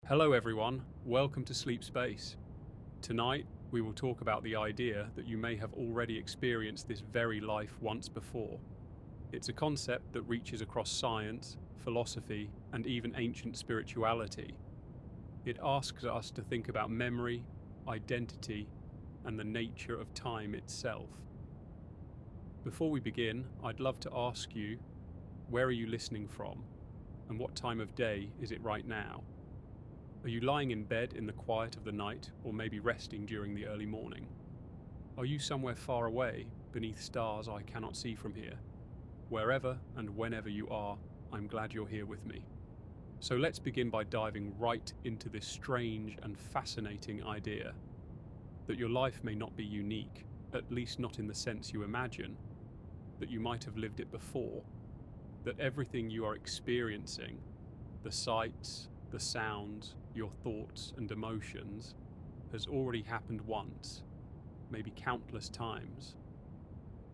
Hello everyone, welcome to Sleep Space. Tonight, we will talk about the idea that you may have already experienced this very life once before. It's a concept that reaches across science, philosophy, and even ancient spirituality. It asks us to think about memory, identity, and the nature of time itself. Before we begin, I'd love to ask you, where are you listening from? And what time of day is it right now? Are you lying in bed in the quiet of the night, or maybe resting during the early morning? Are you somewhere far away, beneath stars I cannot see from here? Wherever and whenever you are, I'm glad you're here with me. So let's begin by diving right into this strange and fascinating idea that your life may not be unique, at least not in the sense you imagine, that you might have lived it before, that everything you are experiencing, the sights, the sounds, your thoughts and emotions, has already happened once, maybe countless times.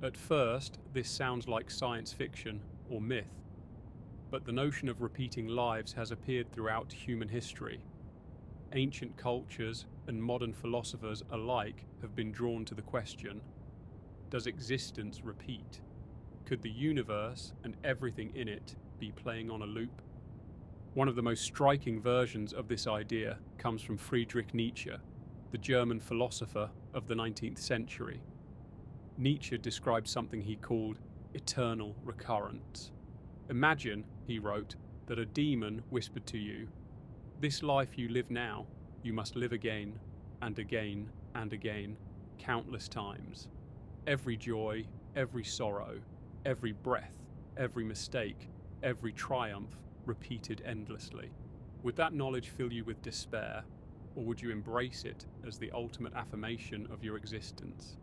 At first, this sounds like science fiction or myth, but the notion of repeating lives has appeared throughout human history. Ancient cultures and modern philosophers alike have been drawn to the question, does existence repeat? Could the universe and everything in it be playing on a loop? One of the most striking versions of this idea comes from Friedrich Nietzsche, the German philosopher of the 19th century. Nietzsche described something he called eternal recurrence. Imagine, he wrote, that a demon whispered to you, "This life you live now, you must live again, and again, and again, countless times. Every joy, every sorrow, every breath, every mistake, every triumph, repeated endlessly." Would that knowledge fill you with despair, or would you embrace it as the ultimate affirmation of your existence?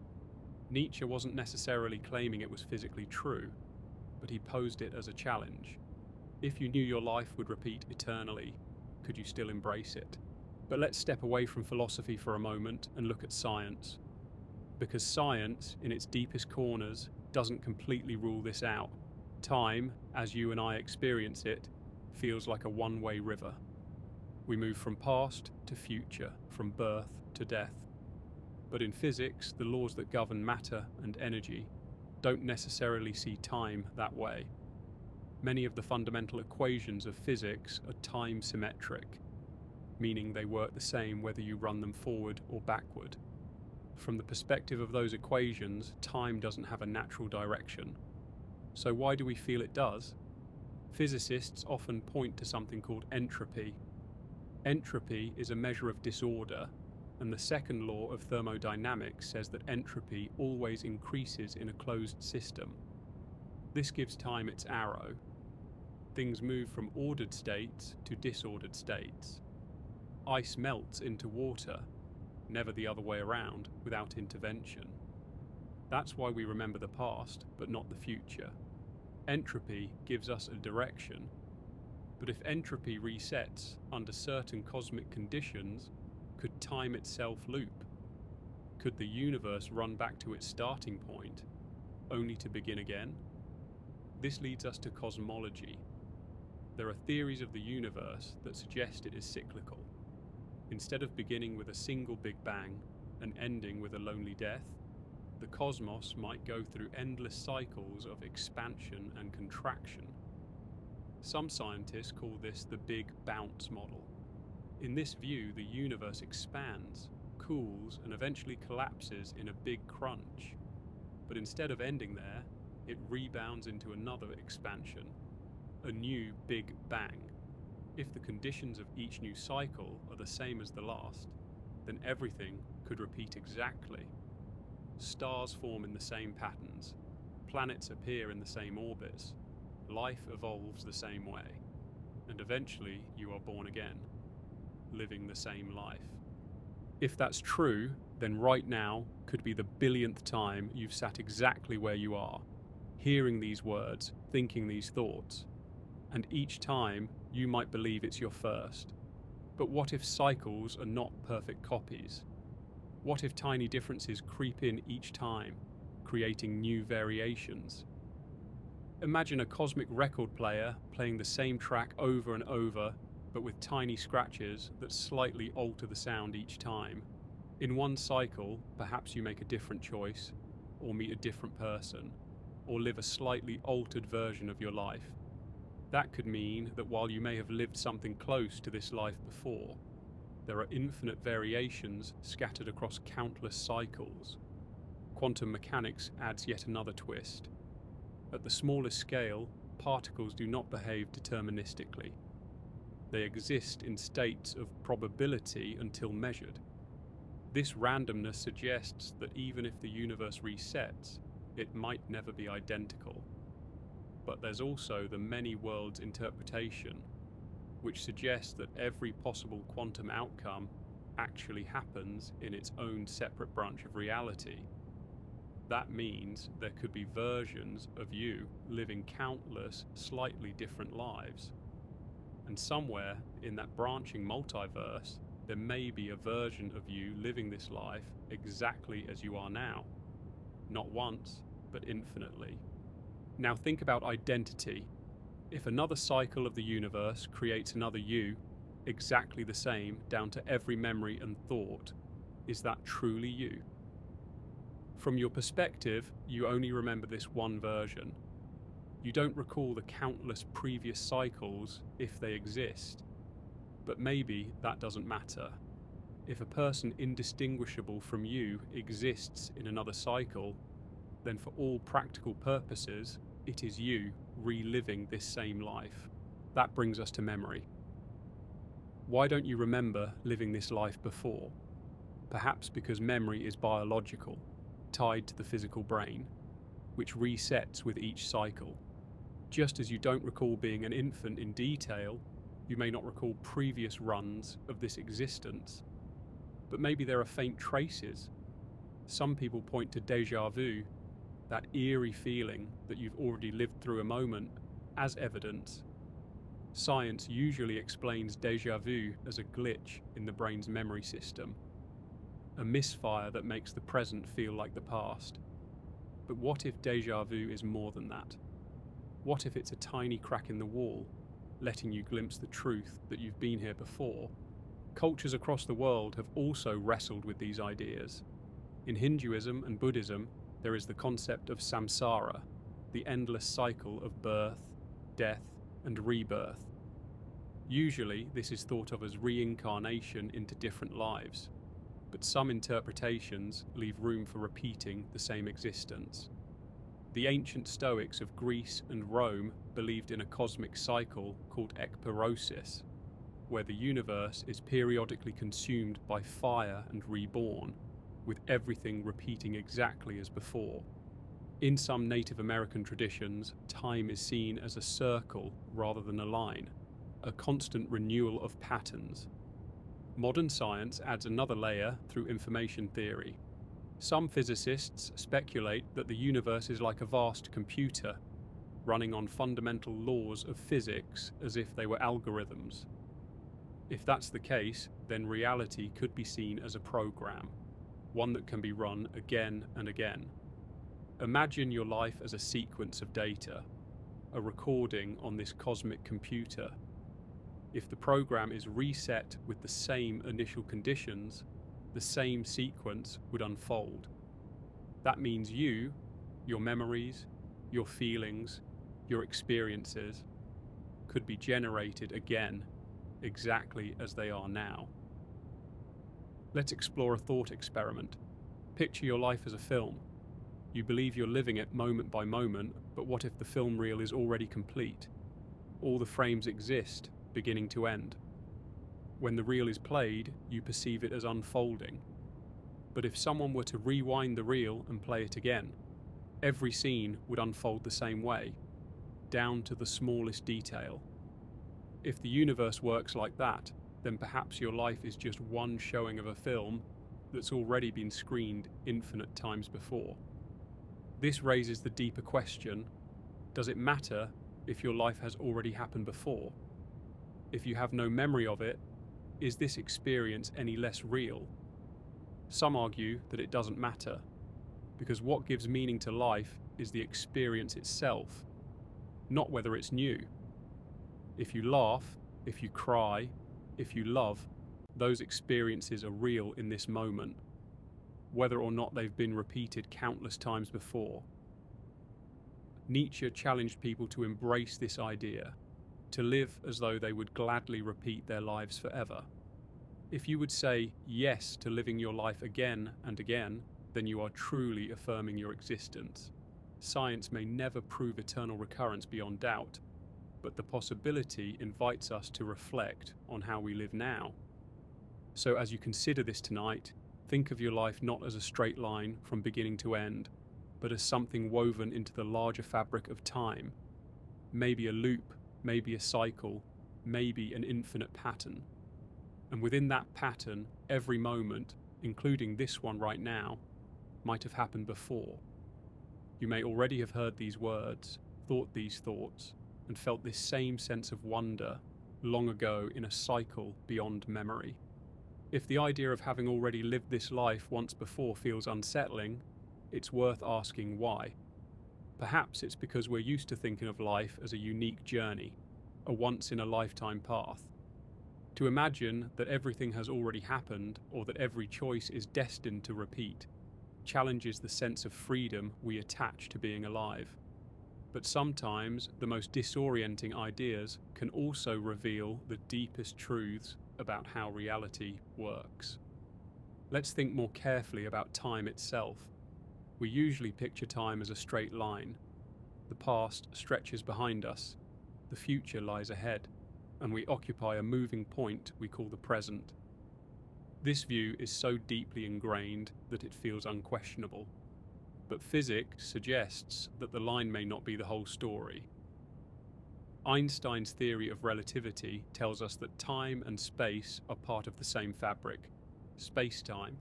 Nietzsche wasn't necessarily claiming it was physically true, but he posed it as a challenge. If you knew your life would repeat eternally, could you still embrace it? But let's step away from philosophy for a moment and look at science. Because science, in its deepest corners, doesn't completely rule this out. Time, as you and I experience it, feels like a one-way river. We move from past to future, from birth to death. But in physics, the laws that govern matter and energy don't necessarily see time that way. Many of the fundamental equations of physics are time-symmetric, meaning they work the same whether you run them forward or backward. From the perspective of those equations, time doesn't have a natural direction. So why do we feel it does? Physicists often point to something called entropy. Entropy is a measure of disorder, and the second law of thermodynamics says that entropy always increases in a closed system. This gives time its arrow. Things move from ordered states to disordered states. Ice melts into water, never the other way around, without intervention. That's why we remember the past, but not the future. Entropy gives us a direction, but if entropy resets under certain cosmic conditions, could time itself loop? Could the universe run back to its starting point, only to begin again? This leads us to cosmology. There are theories of the universe that suggest it is cyclical. Instead of beginning with a single Big Bang and ending with a lonely death, the cosmos might go through endless cycles of expansion and contraction. Some scientists call this the Big Bounce model. In this view, the universe expands, cools, and eventually collapses in a big crunch. But instead of ending there, it rebounds into another expansion, a new Big Bang. If the conditions of each new cycle are the same as the last, then everything could repeat exactly. Stars form in the same patterns, planets appear in the same orbits, life evolves the same way, and eventually you are born again, living the same life. If that's true, then right now could be the billionth time you've sat exactly where you are, hearing these words, thinking these thoughts, and each time you might believe it's your first. But what if cycles are not perfect copies? What if tiny differences creep in each time, creating new variations? Imagine a cosmic record player playing the same track over and over, but with tiny scratches that slightly alter the sound each time. In one cycle, perhaps you make a different choice, or meet a different person, or live a slightly altered version of your life. That could mean that while you may have lived something close to this life before, there are infinite variations scattered across countless cycles. Quantum mechanics adds yet another twist. At the smallest scale, particles do not behave deterministically. They exist in states of probability until measured. This randomness suggests that even if the universe resets, it might never be identical. But there's also the many worlds interpretation, which suggests that every possible quantum outcome actually happens in its own separate branch of reality. That means there could be versions of you living countless, slightly different lives. And somewhere in that branching multiverse, there may be a version of you living this life exactly as you are now. Not once, but infinitely. Now think about identity. If another cycle of the universe creates another you, exactly the same down to every memory and thought, is that truly you? From your perspective, you only remember this one version. You don't recall the countless previous cycles if they exist. But maybe that doesn't matter. If a person indistinguishable from you exists in another cycle, then for all practical purposes, it is you reliving this same life. That brings us to memory. Why don't you remember living this life before? Perhaps because memory is biological, tied to the physical brain, which resets with each cycle. Just as you don't recall being an infant in detail, you may not recall previous runs of this existence, but maybe there are faint traces. Some people point to déjà vu, that eerie feeling that you've already lived through a moment, as evidence. Science usually explains déjà vu as a glitch in the brain's memory system, a misfire that makes the present feel like the past. But what if déjà vu is more than that? What if it's a tiny crack in the wall, letting you glimpse the truth that you've been here before? Cultures across the world have also wrestled with these ideas. In Hinduism and Buddhism, there is the concept of samsara, the endless cycle of birth, death, and rebirth. Usually, this is thought of as reincarnation into different lives, but some interpretations leave room for repeating the same existence. The ancient Stoics of Greece and Rome believed in a cosmic cycle called ekpyrosis, where the universe is periodically consumed by fire and reborn, with everything repeating exactly as before. In some Native American traditions, time is seen as a circle rather than a line, a constant renewal of patterns. Modern science adds another layer through information theory. Some physicists speculate that the universe is like a vast computer, running on fundamental laws of physics as if they were algorithms. If that's the case, then reality could be seen as a program, one that can be run again and again. Imagine your life as a sequence of data, a recording on this cosmic computer. If the program is reset with the same initial conditions, the same sequence would unfold. That means you, your memories, your feelings, your experiences, could be generated again, exactly as they are now. Let's explore a thought experiment. Picture your life as a film. You believe you're living it moment by moment, but what if the film reel is already complete? All the frames exist, beginning to end. When the reel is played, you perceive it as unfolding. But if someone were to rewind the reel and play it again, every scene would unfold the same way, down to the smallest detail. If the universe works like that, then perhaps your life is just one showing of a film that's already been screened infinite times before. This raises the deeper question, does it matter if your life has already happened before? If you have no memory of it, is this experience any less real? Some argue that it doesn't matter, because what gives meaning to life is the experience itself, not whether it's new. If you laugh, if you cry, if you love, those experiences are real in this moment, whether or not they've been repeated countless times before. Nietzsche challenged people to embrace this idea, to live as though they would gladly repeat their lives forever. If you would say yes to living your life again and again, then you are truly affirming your existence. Science may never prove eternal recurrence beyond doubt, but the possibility invites us to reflect on how we live now. So as you consider this tonight, think of your life not as a straight line from beginning to end, but as something woven into the larger fabric of time. Maybe a loop, maybe a cycle, maybe an infinite pattern. And within that pattern, every moment, including this one right now, might have happened before. You may already have heard these words, thought these thoughts, and felt this same sense of wonder long ago in a cycle beyond memory. If the idea of having already lived this life once before feels unsettling, it's worth asking why. Perhaps it's because we're used to thinking of life as a unique journey, a once-in-a-lifetime path. To imagine that everything has already happened or that every choice is destined to repeat challenges the sense of freedom we attach to being alive. But sometimes the most disorienting ideas can also reveal the deepest truths about how reality works. Let's think more carefully about time itself. We usually picture time as a straight line. The past stretches behind us, the future lies ahead, and we occupy a moving point we call the present. This view is so deeply ingrained that it feels unquestionable. But physics suggests that the line may not be the whole story. Einstein's theory of relativity tells us that time and space are part of the same fabric, space-time,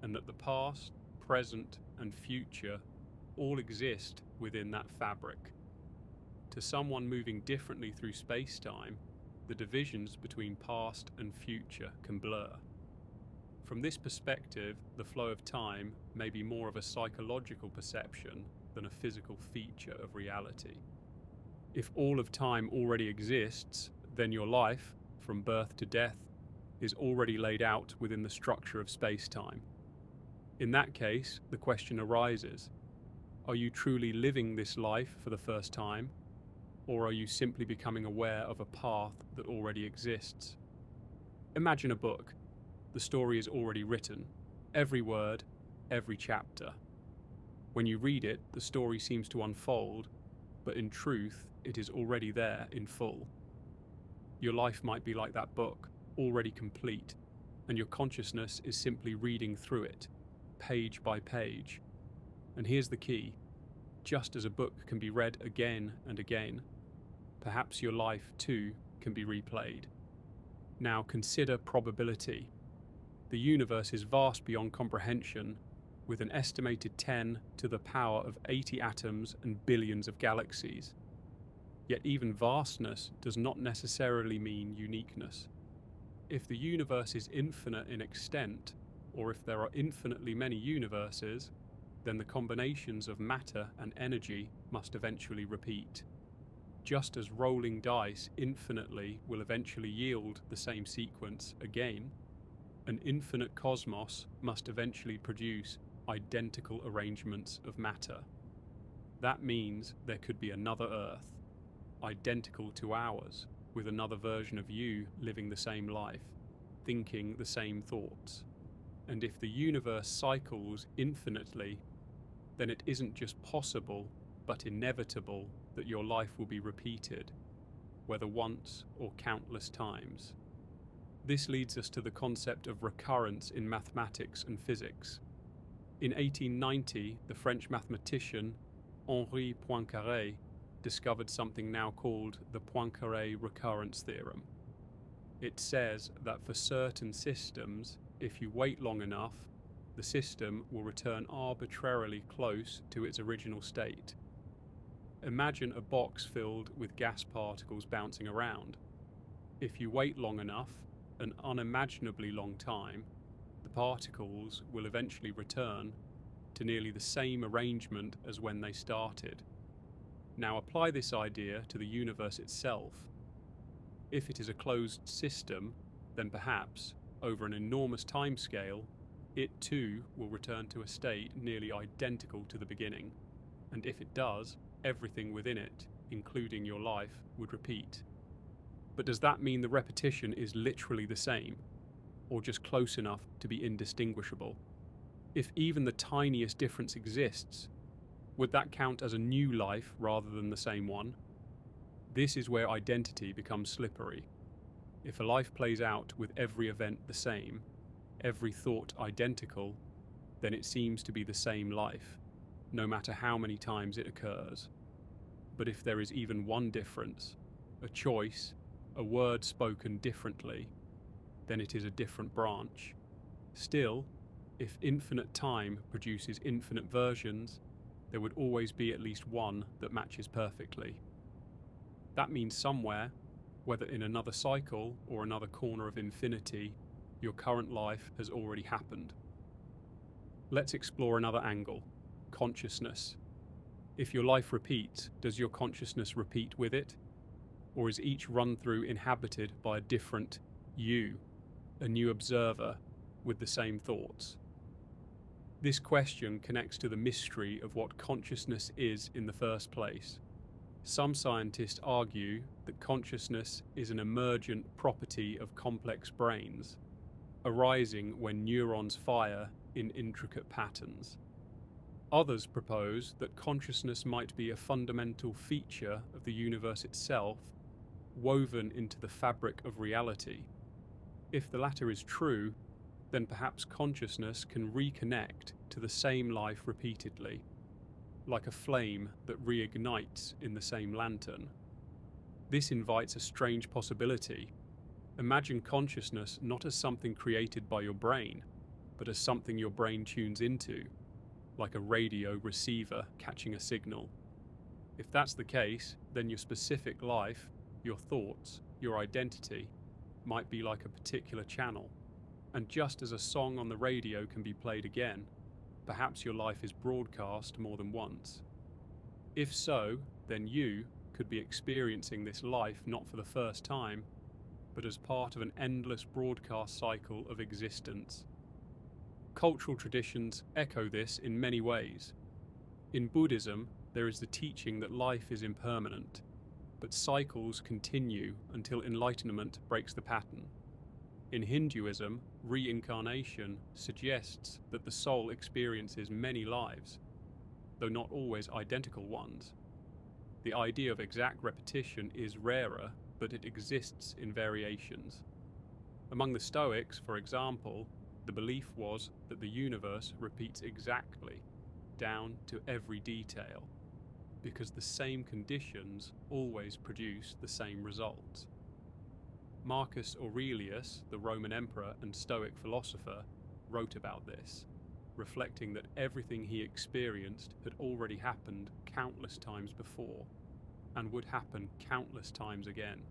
and that the past, present, and future all exist within that fabric. To someone moving differently through space-time, the divisions between past and future can blur. From this perspective, the flow of time may be more of a psychological perception than a physical feature of reality. If all of time already exists, then your life, from birth to death, is already laid out within the structure of space-time. In that case, the question arises, are you truly living this life for the first time, or are you simply becoming aware of a path that already exists? Imagine a book. The story is already written, every word, every chapter. When you read it, the story seems to unfold, but in truth, it is already there in full. Your life might be like that book, already complete, and your consciousness is simply reading through it, page by page. And here's the key. Just as a book can be read again and again, perhaps your life too can be replayed. Now consider probability. The universe is vast beyond comprehension, with an estimated 10 to the power of 80 atoms and billions of galaxies. Yet even vastness does not necessarily mean uniqueness. If the universe is infinite in extent, or if there are infinitely many universes, then the combinations of matter and energy must eventually repeat. Just as rolling dice infinitely will eventually yield the same sequence again, an infinite cosmos must eventually produce identical arrangements of matter. That means there could be another Earth, identical to ours, with another version of you living the same life, thinking the same thoughts. And if the universe cycles infinitely, then it isn't just possible, but inevitable that your life will be repeated, whether once or countless times. This leads us to the concept of recurrence in mathematics and physics. In 1890, the French mathematician Henri Poincaré discovered something now called the Poincaré recurrence theorem. It says that for certain systems, if you wait long enough, the system will return arbitrarily close to its original state. Imagine a box filled with gas particles bouncing around. If you wait long enough, an unimaginably long time, the particles will eventually return to nearly the same arrangement as when they started. Now apply this idea to the universe itself. If it is a closed system, then perhaps, over an enormous timescale, it too will return to a state nearly identical to the beginning. And if it does, everything within it, including your life, would repeat. But does that mean the repetition is literally the same, or just close enough to be indistinguishable? If even the tiniest difference exists, would that count as a new life rather than the same one? This is where identity becomes slippery. If a life plays out with every event the same, every thought identical, then it seems to be the same life, no matter how many times it occurs. But if there is even one difference, a choice, a word spoken differently, then it is a different branch. Still, if infinite time produces infinite versions, there would always be at least one that matches perfectly. That means somewhere, whether in another cycle or another corner of infinity, your current life has already happened. Let's explore another angle: consciousness. If your life repeats, does your consciousness repeat with it? Or is each run-through inhabited by a different you, a new observer with the same thoughts? This question connects to the mystery of what consciousness is in the first place. Some scientists argue that consciousness is an emergent property of complex brains, arising when neurons fire in intricate patterns. Others propose that consciousness might be a fundamental feature of the universe itself, woven into the fabric of reality. If the latter is true, then perhaps consciousness can reconnect to the same life repeatedly, like a flame that reignites in the same lantern. This invites a strange possibility. Imagine consciousness not as something created by your brain, but as something your brain tunes into, like a radio receiver catching a signal. If that's the case, then your specific life, your thoughts, your identity, might be like a particular channel. And just as a song on the radio can be played again, perhaps your life is broadcast more than once. If so, then you could be experiencing this life not for the first time, but as part of an endless broadcast cycle of existence. Cultural traditions echo this in many ways. In Buddhism, there is the teaching that life is impermanent, but cycles continue until enlightenment breaks the pattern. In Hinduism, reincarnation suggests that the soul experiences many lives, though not always identical ones. The idea of exact repetition is rarer, but it exists in variations. Among the Stoics, for example, the belief was that the universe repeats exactly, down to every detail, because the same conditions always produce the same results. Marcus Aurelius, the Roman emperor and Stoic philosopher, wrote about this, reflecting that everything he experienced had already happened countless times before, and would happen countless times again.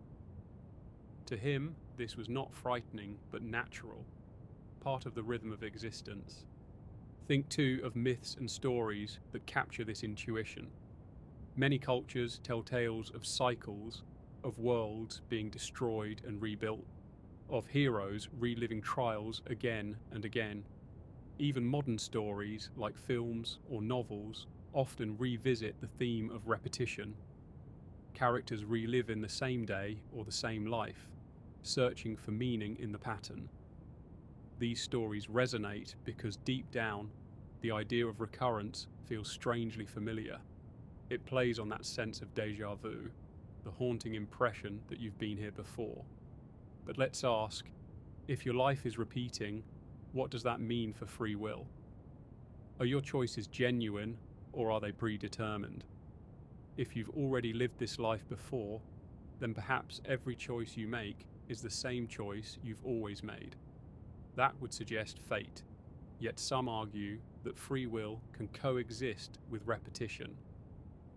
To him, this was not frightening but natural, part of the rhythm of existence. Think too of myths and stories that capture this intuition. Many cultures tell tales of cycles, of worlds being destroyed and rebuilt, of heroes reliving trials again and again. Even modern stories, like films or novels, often revisit the theme of repetition. Characters relive in the same day or the same life, searching for meaning in the pattern. These stories resonate because deep down, the idea of recurrence feels strangely familiar. It plays on that sense of déjà vu, the haunting impression that you've been here before. But let's ask, if your life is repeating, what does that mean for free will? Are your choices genuine, or are they predetermined? If you've already lived this life before, then perhaps every choice you make is the same choice you've always made. That would suggest fate, yet some argue that free will can coexist with repetition.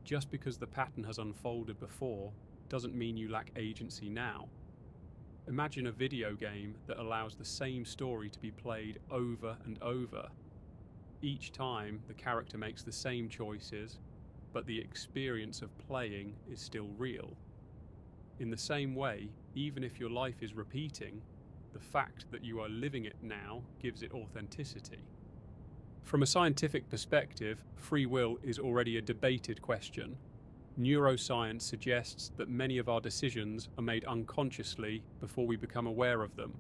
Just because the pattern has unfolded before doesn't mean you lack agency now. Imagine a video game that allows the same story to be played over and over. Each time the character makes the same choices, but the experience of playing is still real. In the same way, Even if your life is repeating, the fact that you are living it now gives it authenticity. From a scientific perspective, free will is already a debated question. Neuroscience suggests that many of our decisions are made unconsciously before we become aware of them.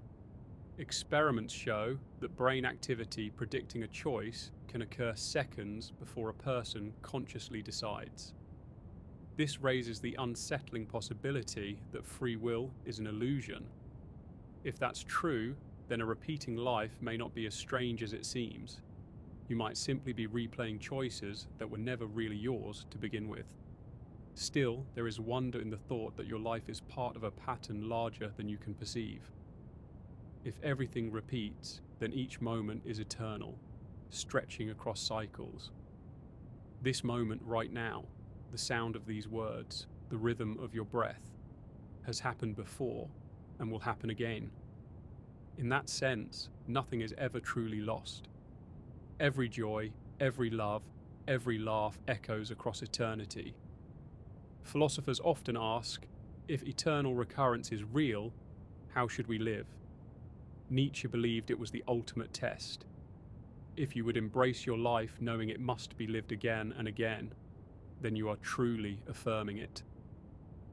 Experiments show that brain activity predicting a choice can occur seconds before a person consciously decides. This raises the unsettling possibility that free will is an illusion. If that's true, then a repeating life may not be as strange as it seems. You might simply be replaying choices that were never really yours to begin with. Still, there is wonder in the thought that your life is part of a pattern larger than you can perceive. If everything repeats, then each moment is eternal, stretching across cycles. This moment right now, the sound of these words, the rhythm of your breath, has happened before and will happen again. In that sense, nothing is ever truly lost. Every joy, every love, every laugh echoes across eternity. Philosophers often ask, if eternal recurrence is real, how should we live? Nietzsche believed it was the ultimate test. If you would embrace your life knowing it must be lived again and again, then you are truly affirming it.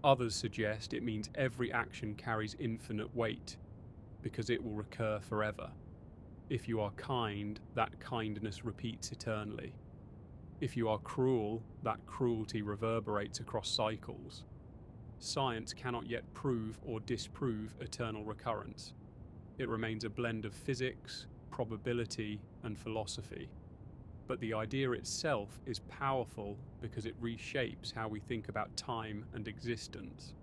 Others suggest it means every action carries infinite weight, because it will recur forever. If you are kind, that kindness repeats eternally. If you are cruel, that cruelty reverberates across cycles. Science cannot yet prove or disprove eternal recurrence. It remains a blend of physics, probability, and philosophy. But the idea itself is powerful because it reshapes how we think about time and existence.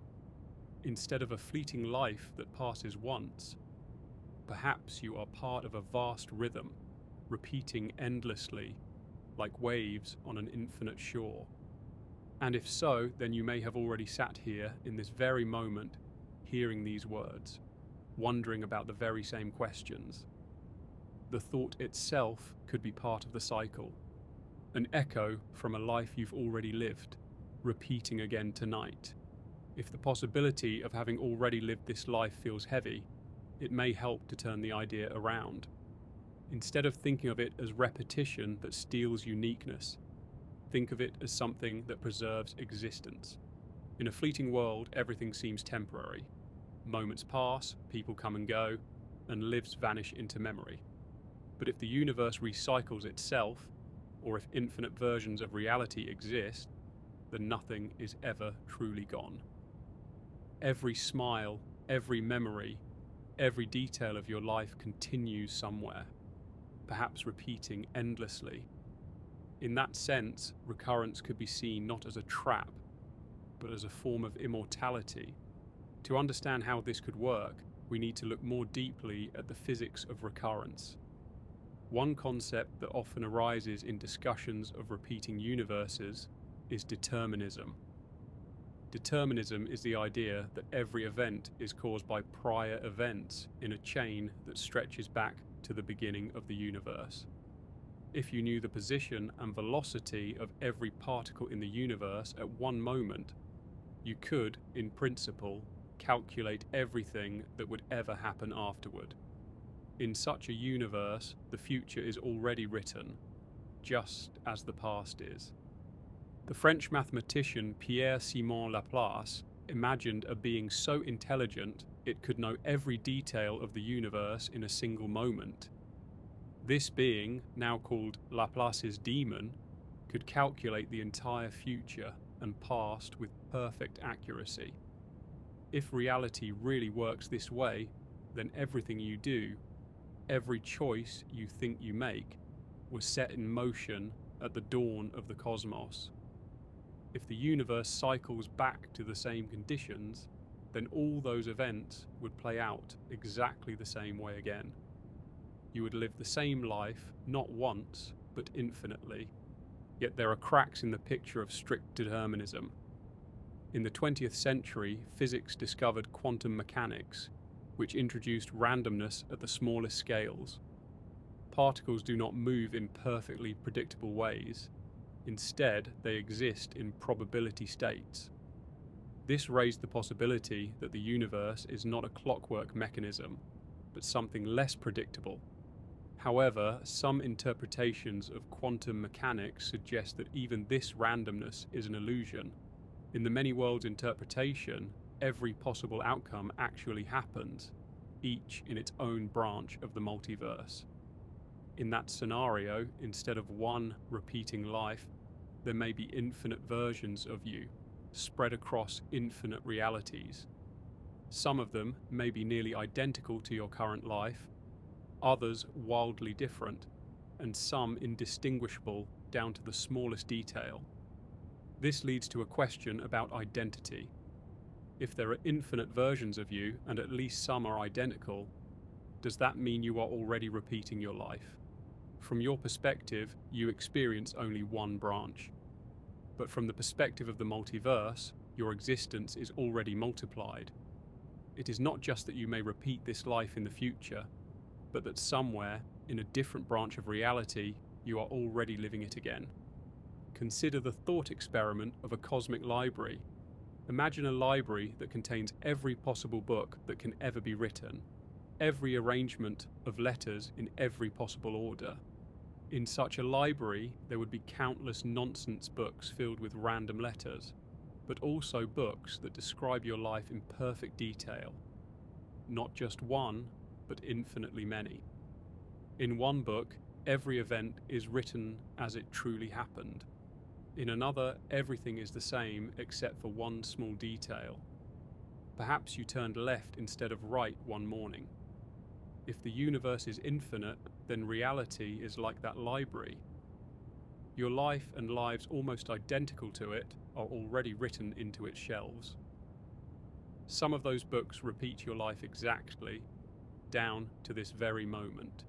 Instead of a fleeting life that passes once, perhaps you are part of a vast rhythm, repeating endlessly, like waves on an infinite shore. And if so, then you may have already sat here in this very moment, hearing these words, wondering about the very same questions. The thought itself could be part of the cycle, an echo from a life you've already lived, repeating again tonight. If the possibility of having already lived this life feels heavy, it may help to turn the idea around. Instead of thinking of it as repetition that steals uniqueness, think of it as something that preserves existence. In a fleeting world, everything seems temporary. Moments pass, people come and go, and lives vanish into memory. But if the universe recycles itself, or if infinite versions of reality exist, then nothing is ever truly gone. Every smile, every memory, every detail of your life continues somewhere, perhaps repeating endlessly. In that sense, recurrence could be seen not as a trap, but as a form of immortality. To understand how this could work, we need to look more deeply at the physics of recurrence. One concept that often arises in discussions of repeating universes is determinism. Determinism is the idea that every event is caused by prior events in a chain that stretches back to the beginning of the universe. If you knew the position and velocity of every particle in the universe at one moment, you could, in principle, calculate everything that would ever happen afterward. In such a universe, the future is already written, just as the past is. The French mathematician Pierre-Simon Laplace imagined a being so intelligent it could know every detail of the universe in a single moment. This being, now called Laplace's demon, could calculate the entire future and past with perfect accuracy. If reality really works this way, then everything you do, every choice you think you make, was set in motion at the dawn of the cosmos. If the universe cycles back to the same conditions, then all those events would play out exactly the same way again. You would live the same life, not once, but infinitely. Yet there are cracks in the picture of strict determinism. In the 20th century, physics discovered quantum mechanics, which introduced randomness at the smallest scales. Particles do not move in perfectly predictable ways. Instead, they exist in probability states. This raised the possibility that the universe is not a clockwork mechanism, but something less predictable. However, some interpretations of quantum mechanics suggest that even this randomness is an illusion. In the many worlds interpretation, every possible outcome actually happens, each in its own branch of the multiverse. In that scenario, instead of one repeating life, there may be infinite versions of you, spread across infinite realities. Some of them may be nearly identical to your current life, others wildly different, and some indistinguishable down to the smallest detail. This leads to a question about identity. If there are infinite versions of you, and at least some are identical, does that mean you are already repeating your life? From your perspective, you experience only one branch. But from the perspective of the multiverse, your existence is already multiplied. It is not just that you may repeat this life in the future, but that somewhere, in a different branch of reality, you are already living it again. Consider the thought experiment of a cosmic library. Imagine a library that contains every possible book that can ever be written, every arrangement of letters in every possible order. In such a library, there would be countless nonsense books filled with random letters, but also books that describe your life in perfect detail. Not just one, but infinitely many. In one book, every event is written as it truly happened. In another, everything is the same except for one small detail. Perhaps you turned left instead of right one morning. If the universe is infinite, then reality is like that library. Your life and lives almost identical to it are already written into its shelves. Some of those books repeat your life exactly, down to this very moment.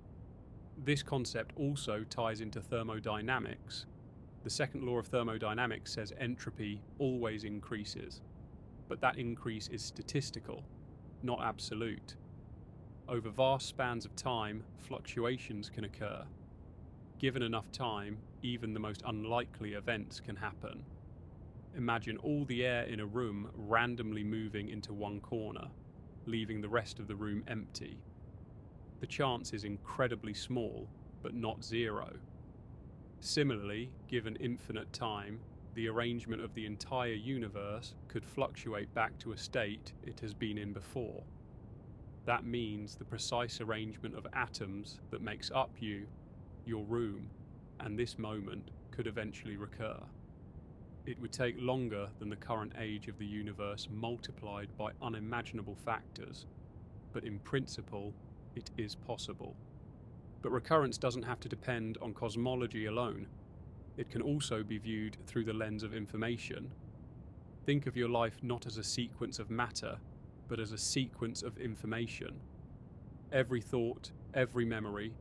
This concept also ties into thermodynamics. The second law of thermodynamics says entropy always increases, but that increase is statistical, not absolute. Over vast spans of time, fluctuations can occur. Given enough time, even the most unlikely events can happen. Imagine all the air in a room randomly moving into one corner, leaving the rest of the room empty. The chance is incredibly small, but not zero. Similarly, given infinite time, the arrangement of the entire universe could fluctuate back to a state it has been in before. That means the precise arrangement of atoms that makes up you, your room, and this moment could eventually recur. It would take longer than the current age of the universe multiplied by unimaginable factors, but in principle, it is possible. But recurrence doesn't have to depend on cosmology alone. It can also be viewed through the lens of information. Think of your life not as a sequence of matter, but as a sequence of information. Every thought, every memory,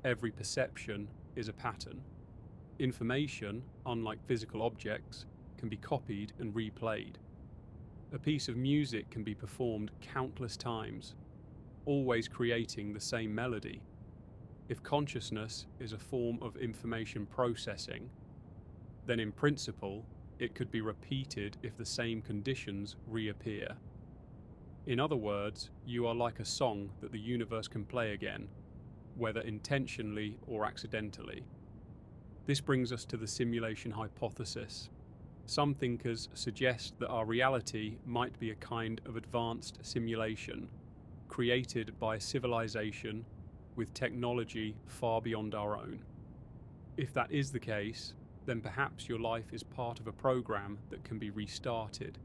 every perception is a pattern. Information, unlike physical objects, can be copied and replayed. A piece of music can be performed countless times, always creating the same melody. If consciousness is a form of information processing, then in principle, it could be repeated if the same conditions reappear. In other words, you are like a song that the universe can play again, whether intentionally or accidentally. This brings us to the simulation hypothesis. Some thinkers suggest that our reality might be a kind of advanced simulation, created by a civilization with technology far beyond our own. If that is the case, then perhaps your life is part of a program that can be restarted.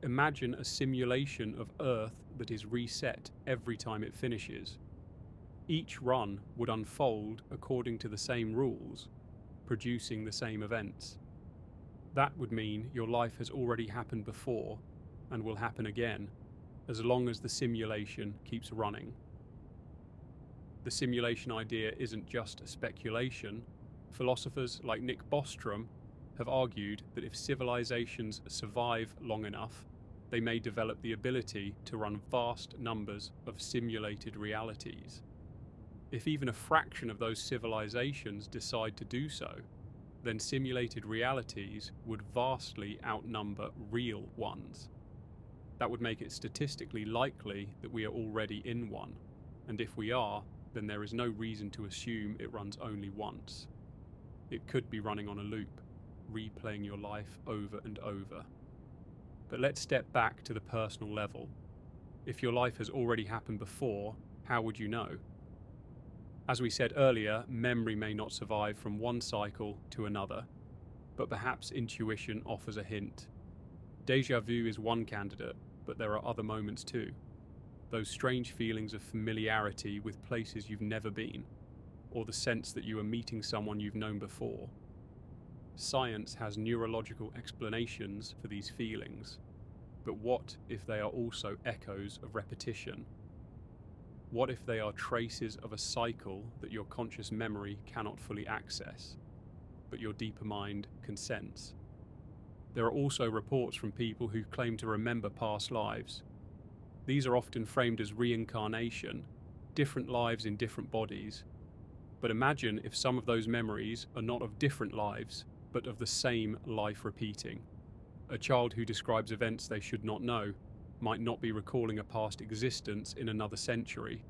Imagine a simulation of Earth that is reset every time it finishes. Each run would unfold according to the same rules, producing the same events. That would mean your life has already happened before and will happen again, as long as the simulation keeps running. The simulation idea isn't just a speculation. Philosophers like Nick Bostrom have argued that if civilizations survive long enough, they may develop the ability to run vast numbers of simulated realities. If even a fraction of those civilizations decide to do so, then simulated realities would vastly outnumber real ones. That would make it statistically likely that we are already in one, and if we are, then there is no reason to assume it runs only once. It could be running on a loop, replaying your life over and over. But let's step back to the personal level. If your life has already happened before, how would you know? As we said earlier, memory may not survive from one cycle to another, but perhaps intuition offers a hint. Déjà vu is one candidate, but there are other moments too. Those strange feelings of familiarity with places you've never been, or the sense that you are meeting someone you've known before. Science has neurological explanations for these feelings, but what if they are also echoes of repetition? What if they are traces of a cycle that your conscious memory cannot fully access, but your deeper mind can sense? There are also reports from people who claim to remember past lives. These are often framed as reincarnation, different lives in different bodies. But imagine if some of those memories are not of different lives, but of the same life repeating. A child who describes events they should not know might not be recalling a past existence in another century,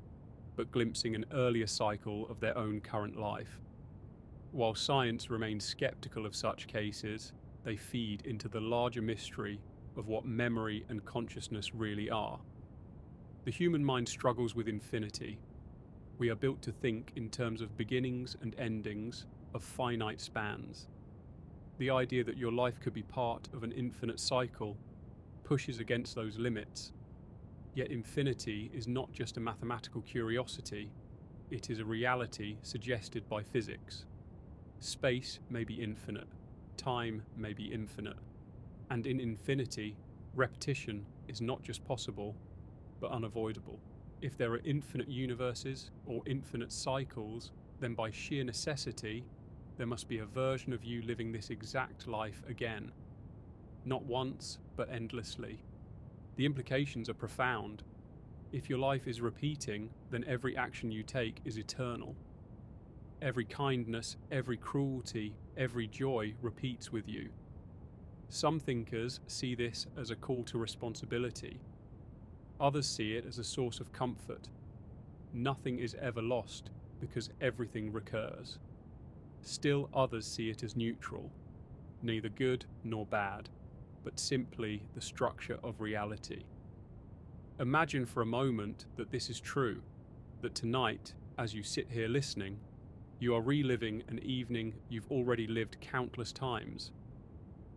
but glimpsing an earlier cycle of their own current life. While science remains skeptical of such cases, they feed into the larger mystery of what memory and consciousness really are. The human mind struggles with infinity. We are built to think in terms of beginnings and endings, of finite spans. The idea that your life could be part of an infinite cycle pushes against those limits. Yet infinity is not just a mathematical curiosity, it is a reality suggested by physics. Space may be infinite, time may be infinite, and in infinity, repetition is not just possible, but unavoidable. If there are infinite universes or infinite cycles, then by sheer necessity, there must be a version of you living this exact life again. Not once, but endlessly. The implications are profound. If your life is repeating, then every action you take is eternal. Every kindness, every cruelty, every joy repeats with you. Some thinkers see this as a call to responsibility. Others see it as a source of comfort. Nothing is ever lost because everything recurs. Still others see it as neutral, neither good nor bad, but simply the structure of reality. Imagine for a moment that this is true, that tonight, as you sit here listening, you are reliving an evening you've already lived countless times.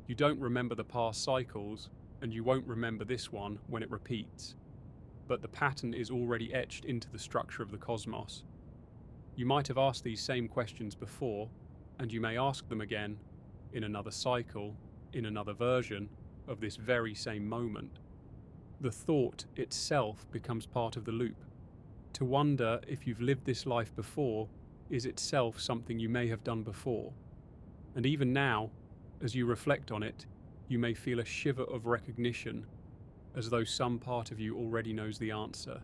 You don't remember the past cycles, and you won't remember this one when it repeats. But the pattern is already etched into the structure of the cosmos. You might have asked these same questions before, and you may ask them again, in another cycle, in another version, of this very same moment. The thought itself becomes part of the loop. To wonder if you've lived this life before is itself something you may have done before. And even now, as you reflect on it, you may feel a shiver of recognition, as though some part of you already knows the answer.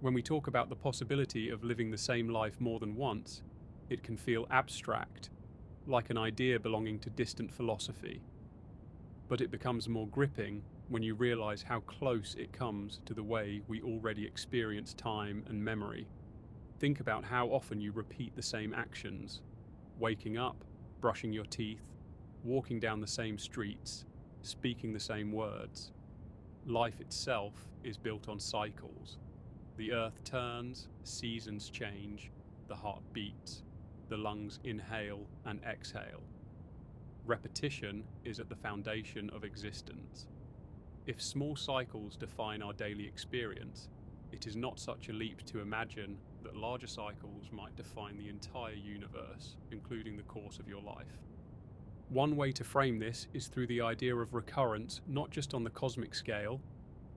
When we talk about the possibility of living the same life more than once, it can feel abstract, like an idea belonging to distant philosophy. But it becomes more gripping when you realize how close it comes to the way we already experience time and memory. Think about how often you repeat the same actions: waking up, brushing your teeth, walking down the same streets, speaking the same words. Life itself is built on cycles. The earth turns, seasons change, the heart beats, the lungs inhale and exhale. Repetition is at the foundation of existence. If small cycles define our daily experience, it is not such a leap to imagine that larger cycles might define the entire universe, including the course of your life. One way to frame this is through the idea of recurrence, not just on the cosmic scale,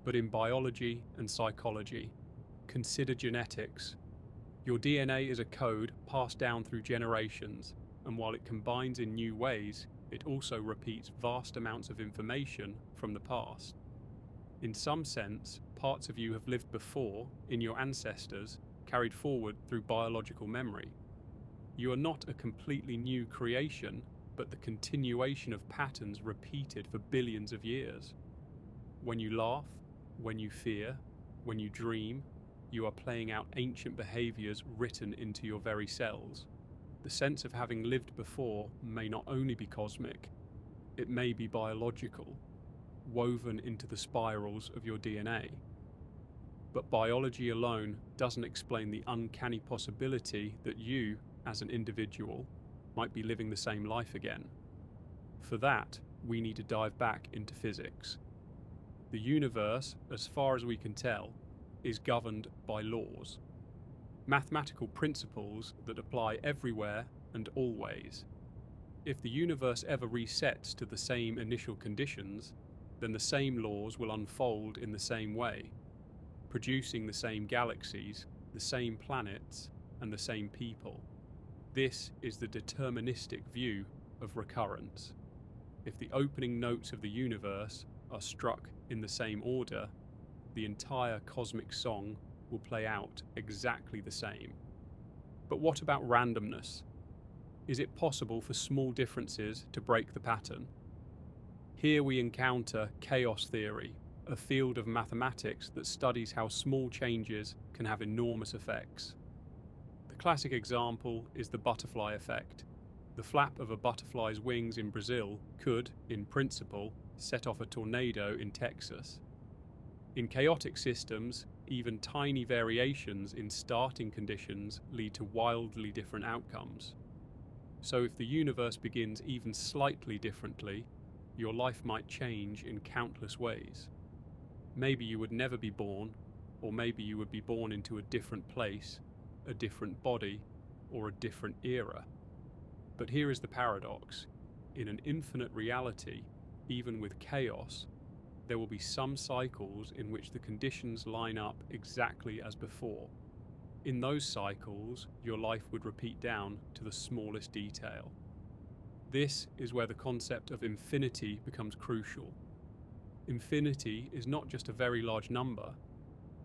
but in biology and psychology. Consider genetics. Your DNA is a code passed down through generations, and while it combines in new ways, it also repeats vast amounts of information from the past. In some sense, parts of you have lived before, in your ancestors, carried forward through biological memory. You are not a completely new creation, but the continuation of patterns repeated for billions of years. When you laugh, when you fear, when you dream, you are playing out ancient behaviors written into your very cells. The sense of having lived before may not only be cosmic, it may be biological, woven into the spirals of your DNA. But biology alone doesn't explain the uncanny possibility that you, as an individual, might be living the same life again. For that, we need to dive back into physics. The universe, as far as we can tell, is governed by laws. Mathematical principles that apply everywhere and always. If the universe ever resets to the same initial conditions, then the same laws will unfold in the same way, producing the same galaxies, the same planets, and the same people. This is the deterministic view of recurrence. If the opening notes of the universe are struck in the same order, the entire cosmic song will play out exactly the same. But what about randomness? Is it possible for small differences to break the pattern? Here we encounter chaos theory, a field of mathematics that studies how small changes can have enormous effects. The classic example is the butterfly effect. The flap of a butterfly's wings in Brazil could, in principle, set off a tornado in Texas. In chaotic systems, even tiny variations in starting conditions lead to wildly different outcomes. So if the universe begins even slightly differently, your life might change in countless ways. Maybe you would never be born, or maybe you would be born into a different place, a different body, or a different era. But here is the paradox. In an infinite reality, even with chaos, there will be some cycles in which the conditions line up exactly as before. In those cycles, your life would repeat down to the smallest detail. This is where the concept of infinity becomes crucial. Infinity is not just a very large number,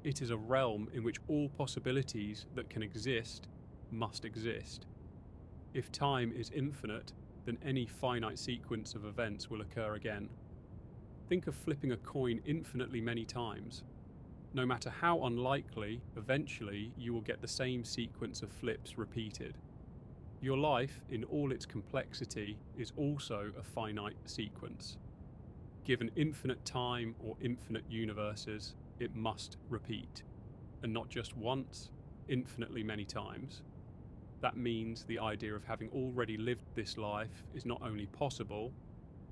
it is a realm in which all possibilities that can exist must exist. If time is infinite, then any finite sequence of events will occur again. Think of flipping a coin infinitely many times. No matter how unlikely, eventually you will get the same sequence of flips repeated. Your life, in all its complexity, is also a finite sequence. Given infinite time or infinite universes, it must repeat. And not just once, infinitely many times. That means the idea of having already lived this life is not only possible,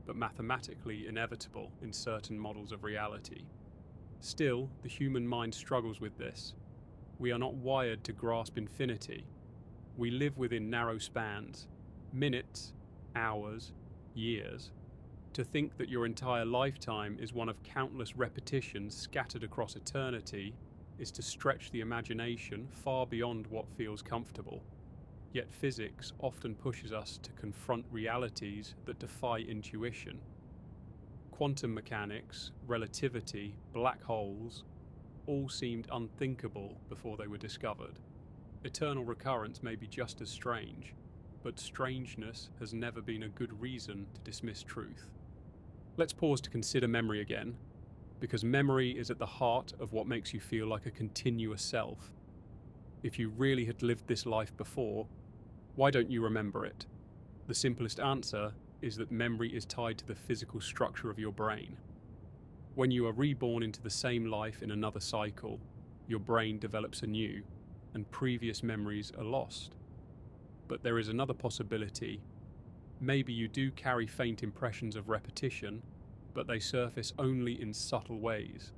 but mathematically inevitable in certain models of reality. Still, the human mind struggles with this. We are not wired to grasp infinity. We live within narrow spans, minutes, hours, years. To think that your entire lifetime is one of countless repetitions scattered across eternity is to stretch the imagination far beyond what feels comfortable. Yet physics often pushes us to confront realities that defy intuition. Quantum mechanics, relativity, black holes, all seemed unthinkable before they were discovered. Eternal recurrence may be just as strange, but strangeness has never been a good reason to dismiss truth. Let's pause to consider memory again, because memory is at the heart of what makes you feel like a continuous self. If you really had lived this life before, why don't you remember it? The simplest answer is that memory is tied to the physical structure of your brain. When you are reborn into the same life in another cycle, your brain develops anew, and previous memories are lost. But there is another possibility. Maybe you do carry faint impressions of repetition, but they surface only in subtle ways.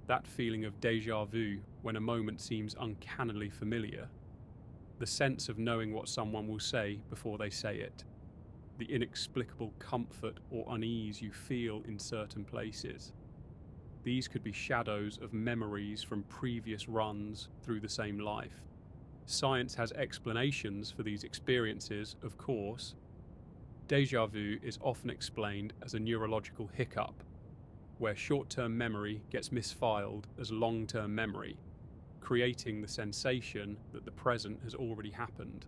That feeling of déjà vu when a moment seems uncannily familiar. The sense of knowing what someone will say before they say it. The inexplicable comfort or unease you feel in certain places. These could be shadows of memories from previous runs through the same life. Science has explanations for these experiences, of course. Déjà vu is often explained as a neurological hiccup, where short-term memory gets misfiled as long-term memory, creating the sensation that the present has already happened.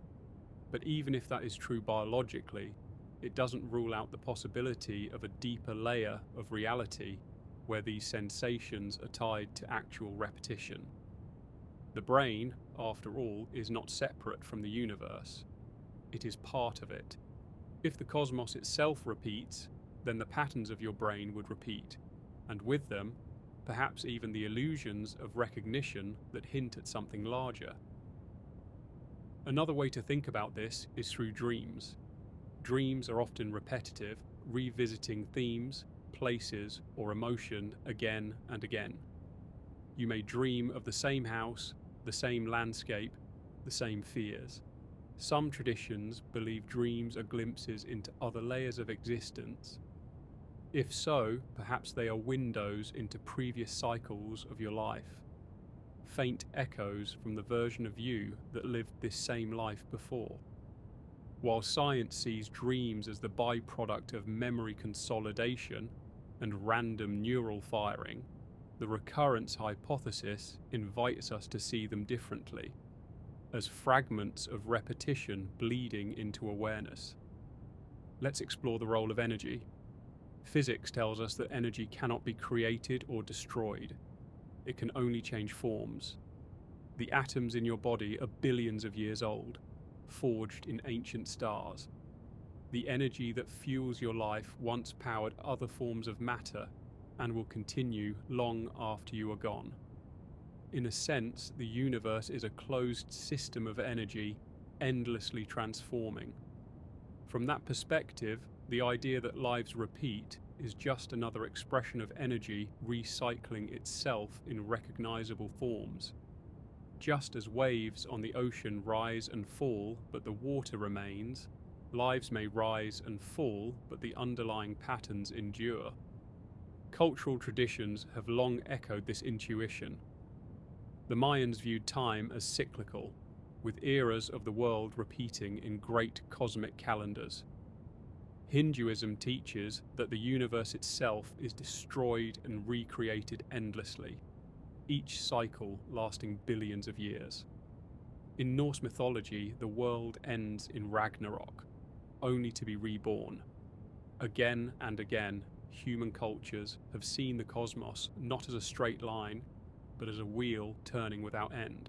But even if that is true biologically, it doesn't rule out the possibility of a deeper layer of reality where these sensations are tied to actual repetition. The brain, after all, is not separate from the universe. It is part of it. If the cosmos itself repeats, then the patterns of your brain would repeat, and with them, perhaps even the illusions of recognition that hint at something larger. Another way to think about this is through dreams. Dreams are often repetitive, revisiting themes, places, or emotion again and again. You may dream of the same house, the same landscape, the same fears. Some traditions believe dreams are glimpses into other layers of existence. If so, perhaps they are windows into previous cycles of your life, faint echoes from the version of you that lived this same life before. While science sees dreams as the byproduct of memory consolidation and random neural firing, the recurrence hypothesis invites us to see them differently, as fragments of repetition bleeding into awareness. Let's explore the role of energy. Physics tells us that energy cannot be created or destroyed. It can only change forms. The atoms in your body are billions of years old, forged in ancient stars. The energy that fuels your life once powered other forms of matter and will continue long after you are gone. In a sense, the universe is a closed system of energy, endlessly transforming. From that perspective, the idea that lives repeat is just another expression of energy recycling itself in recognizable forms. Just as waves on the ocean rise and fall, but the water remains, lives may rise and fall, but the underlying patterns endure. Cultural traditions have long echoed this intuition. The Mayans viewed time as cyclical, with eras of the world repeating in great cosmic calendars. Hinduism teaches that the universe itself is destroyed and recreated endlessly, each cycle lasting billions of years. In Norse mythology, the world ends in Ragnarok, only to be reborn. Again and again, human cultures have seen the cosmos not as a straight line, but as a wheel turning without end.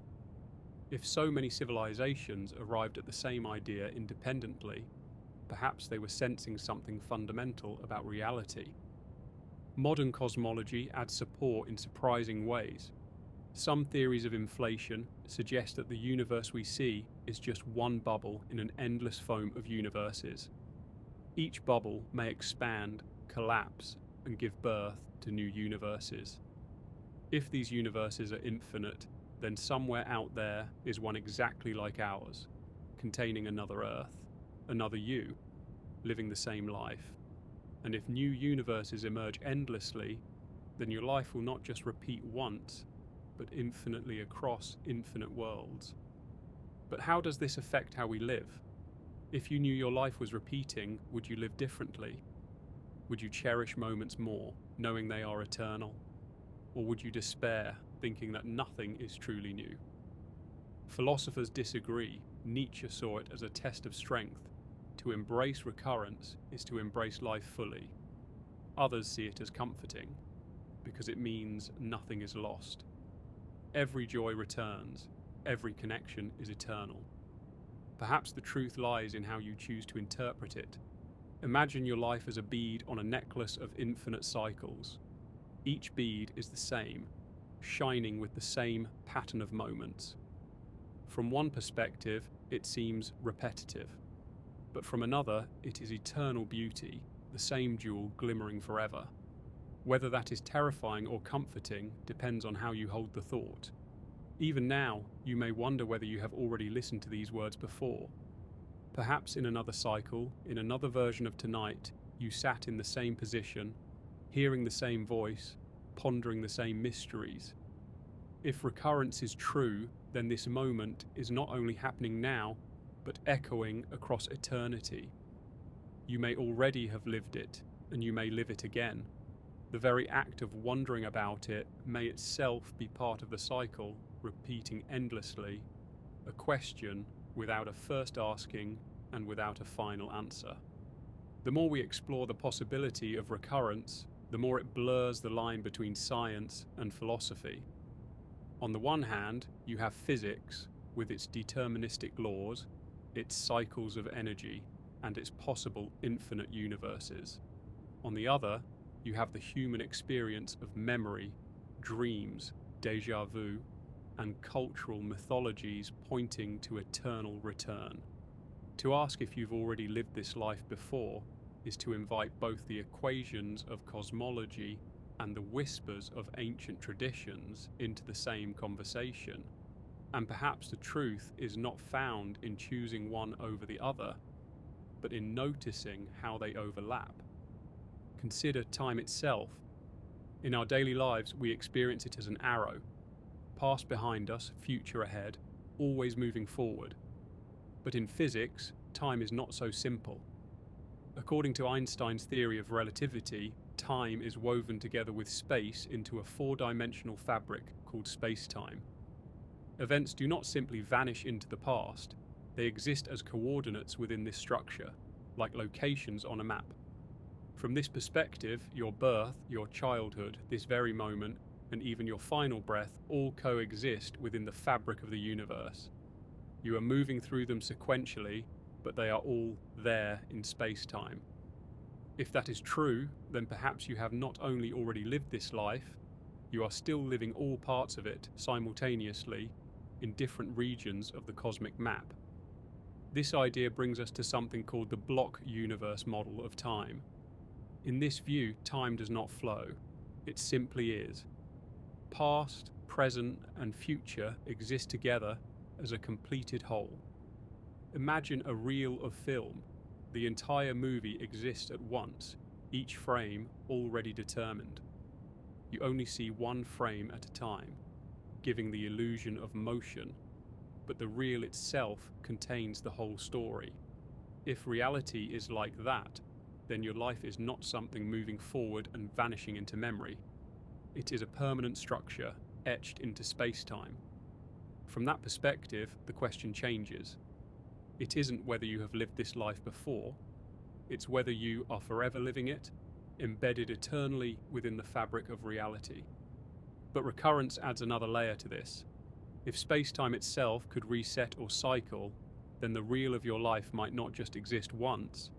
If so many civilizations arrived at the same idea independently, perhaps they were sensing something fundamental about reality. Modern cosmology adds support in surprising ways. Some theories of inflation suggest that the universe we see is just one bubble in an endless foam of universes. Each bubble may expand, collapse, and give birth to new universes. If these universes are infinite, then somewhere out there is one exactly like ours, containing another Earth, another you, living the same life. And if new universes emerge endlessly, then your life will not just repeat once, but infinitely across infinite worlds. But how does this affect how we live? If you knew your life was repeating, would you live differently? Would you cherish moments more, knowing they are eternal? Or would you despair, thinking that nothing is truly new? Philosophers disagree. Nietzsche saw it as a test of strength. To embrace recurrence is to embrace life fully. Others see it as comforting, because it means nothing is lost. Every joy returns, every connection is eternal. Perhaps the truth lies in how you choose to interpret it. Imagine your life as a bead on a necklace of infinite cycles. Each bead is the same, shining with the same pattern of moments. From one perspective, it seems repetitive, but from another, it is eternal beauty, the same jewel glimmering forever. Whether that is terrifying or comforting depends on how you hold the thought. Even now, you may wonder whether you have already listened to these words before. Perhaps in another cycle, in another version of tonight, you sat in the same position, hearing the same voice, pondering the same mysteries. If recurrence is true, then this moment is not only happening now, but echoing across eternity. You may already have lived it, and you may live it again. The very act of wondering about it may itself be part of the cycle, repeating endlessly, a question without a first asking and without a final answer. The more we explore the possibility of recurrence, the more it blurs the line between science and philosophy. On the one hand, you have physics, with its deterministic laws, its cycles of energy, and its possible infinite universes. On the other, you have the human experience of memory, dreams, déjà vu, and cultural mythologies pointing to eternal return. To ask if you've already lived this life before is to invite both the equations of cosmology and the whispers of ancient traditions into the same conversation. And perhaps the truth is not found in choosing one over the other, but in noticing how they overlap. Consider time itself. In our daily lives, we experience it as an arrow, past behind us, future ahead, always moving forward. But in physics, time is not so simple. According to Einstein's theory of relativity, time is woven together with space into a four-dimensional fabric called space-time. Events do not simply vanish into the past, they exist as coordinates within this structure, like locations on a map. From this perspective, your birth, your childhood, this very moment, and even your final breath all coexist within the fabric of the universe. You are moving through them sequentially, but they are all there in space-time. If that is true, then perhaps you have not only already lived this life, you are still living all parts of it simultaneously in different regions of the cosmic map. This idea brings us to something called the block universe model of time. In this view, time does not flow, it simply is. Past, present, and future exist together as a completed whole. Imagine a reel of film. The entire movie exists at once, each frame already determined. You only see one frame at a time, giving the illusion of motion, but the reel itself contains the whole story. If reality is like that, then your life is not something moving forward and vanishing into memory. It is a permanent structure etched into space-time. From that perspective, the question changes. It isn't whether you have lived this life before, it's whether you are forever living it, embedded eternally within the fabric of reality. But recurrence adds another layer to this. If space-time itself could reset or cycle, then the reel of your life might not just exist once,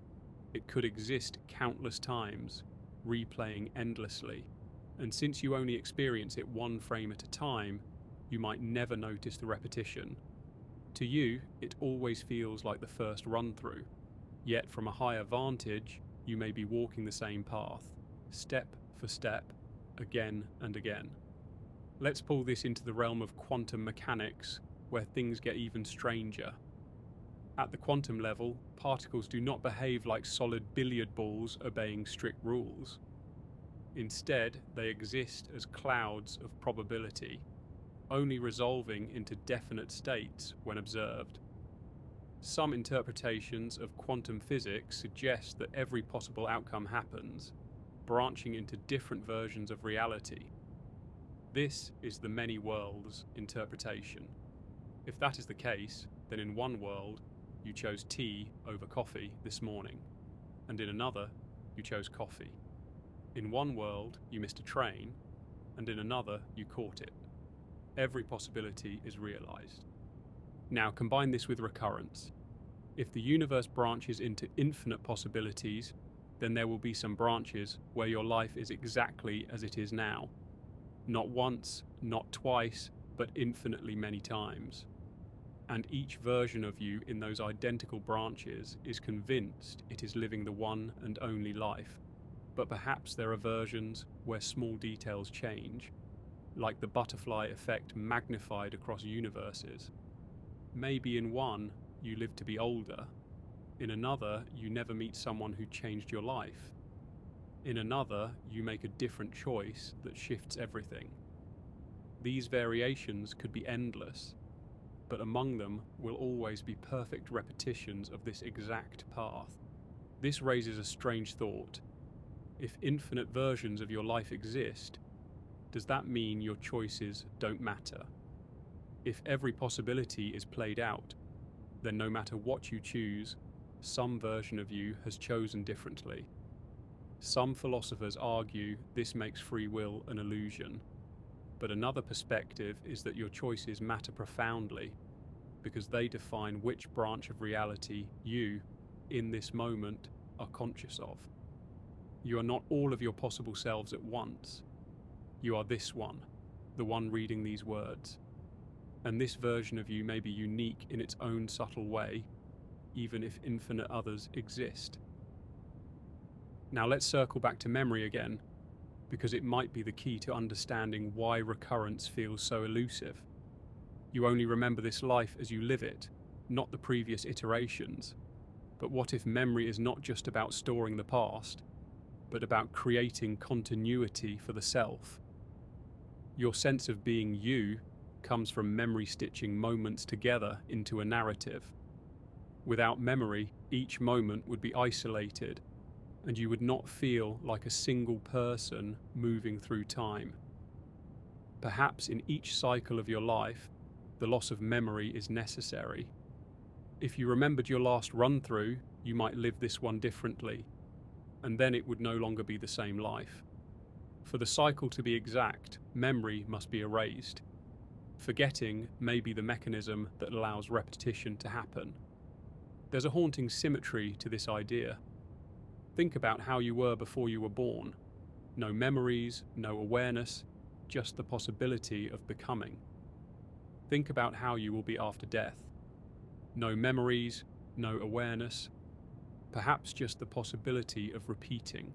it could exist countless times, replaying endlessly. And since you only experience it one frame at a time, you might never notice the repetition. To you, it always feels like the first run-through, yet from a higher vantage, you may be walking the same path, step for step, again and again. Let's pull this into the realm of quantum mechanics, where things get even stranger. At the quantum level, particles do not behave like solid billiard balls obeying strict rules. Instead, they exist as clouds of probability, only resolving into definite states when observed. Some interpretations of quantum physics suggest that every possible outcome happens, branching into different versions of reality. This is the many worlds interpretation. If that is the case, then in one world, you chose tea over coffee this morning, and in another, you chose coffee. In one world, you missed a train, and in another, you caught it. Every possibility is realized. Now combine this with recurrence. If the universe branches into infinite possibilities, then there will be some branches where your life is exactly as it is now. Not once, not twice, but infinitely many times. And each version of you in those identical branches is convinced it is living the one and only life. But perhaps there are versions where small details change, like the butterfly effect magnified across universes. Maybe in one, you live to be older. In another, you never meet someone who changed your life. In another, you make a different choice that shifts everything. These variations could be endless, but among them will always be perfect repetitions of this exact path. This raises a strange thought. If infinite versions of your life exist, does that mean your choices don't matter? If every possibility is played out, then no matter what you choose, some version of you has chosen differently. Some philosophers argue this makes free will an illusion, but another perspective is that your choices matter profoundly because they define which branch of reality you, in this moment, are conscious of. You are not all of your possible selves at once. You are this one, the one reading these words. And this version of you may be unique in its own subtle way, even if infinite others exist. Now let's circle back to memory again, because it might be the key to understanding why recurrence feels so elusive. You only remember this life as you live it, not the previous iterations. But what if memory is not just about storing the past, but about creating continuity for the self? Your sense of being you comes from memory stitching moments together into a narrative. Without memory, each moment would be isolated, and you would not feel like a single person moving through time. Perhaps in each cycle of your life, the loss of memory is necessary. If you remembered your last run-through, you might live this one differently, and then it would no longer be the same life. For the cycle to be exact, memory must be erased. Forgetting may be the mechanism that allows repetition to happen. There's a haunting symmetry to this idea. Think about how you were before you were born. No memories, no awareness, just the possibility of becoming. Think about how you will be after death. No memories, no awareness, perhaps just the possibility of repeating.